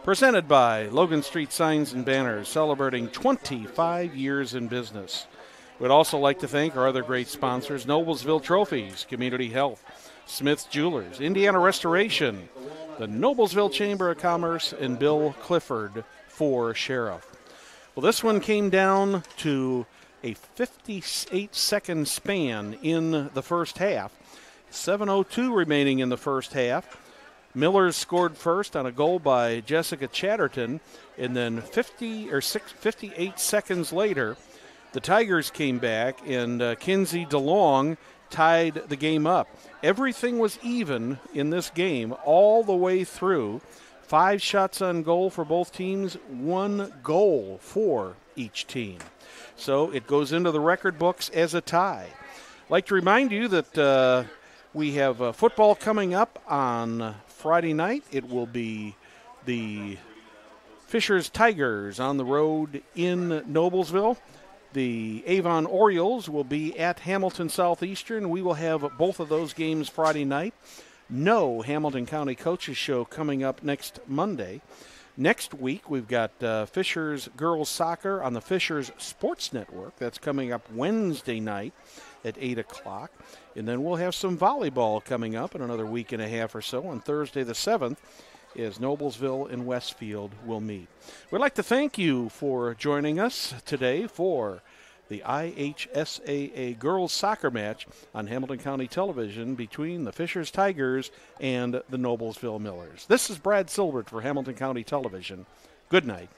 presented by Logan Street Signs and Banners, celebrating 25 years in business. We'd also like to thank our other great sponsors, Noblesville Trophies, Community Health, Smith's Jewelers, Indiana Restoration, the Noblesville Chamber of Commerce, and Bill Clifford for Sheriff. Well, this one came down to a 58-second span in the first half. 7:02 remaining in the first half. Millers scored first on a goal by Jessica Chatterton, and then 58 seconds later, the Tigers came back, and Kinsey DeLong tied the game up. Everything was even in this game all the way through. 5 shots on goal for both teams, 1 goal for each team. So it goes into the record books as a tie. I'd like to remind you that we have football coming up on Friday night. It will be the Fishers Tigers on the road in Noblesville. The Avon Orioles will be at Hamilton Southeastern. We will have both of those games Friday night. No Hamilton County Coaches Show coming up next Monday. Next week, we've got Fishers Girls Soccer on the Fishers Sports Network. That's coming up Wednesday night at 8 o'clock. And then we'll have some volleyball coming up in another week and a half or so on Thursday the 7th. As Noblesville and Westfield will meet. We'd like to thank you for joining us today for the IHSAA girls soccer match on Hamilton County Television between the Fishers Tigers and the Noblesville Millers. This is Brad Silbert for Hamilton County Television. Good night.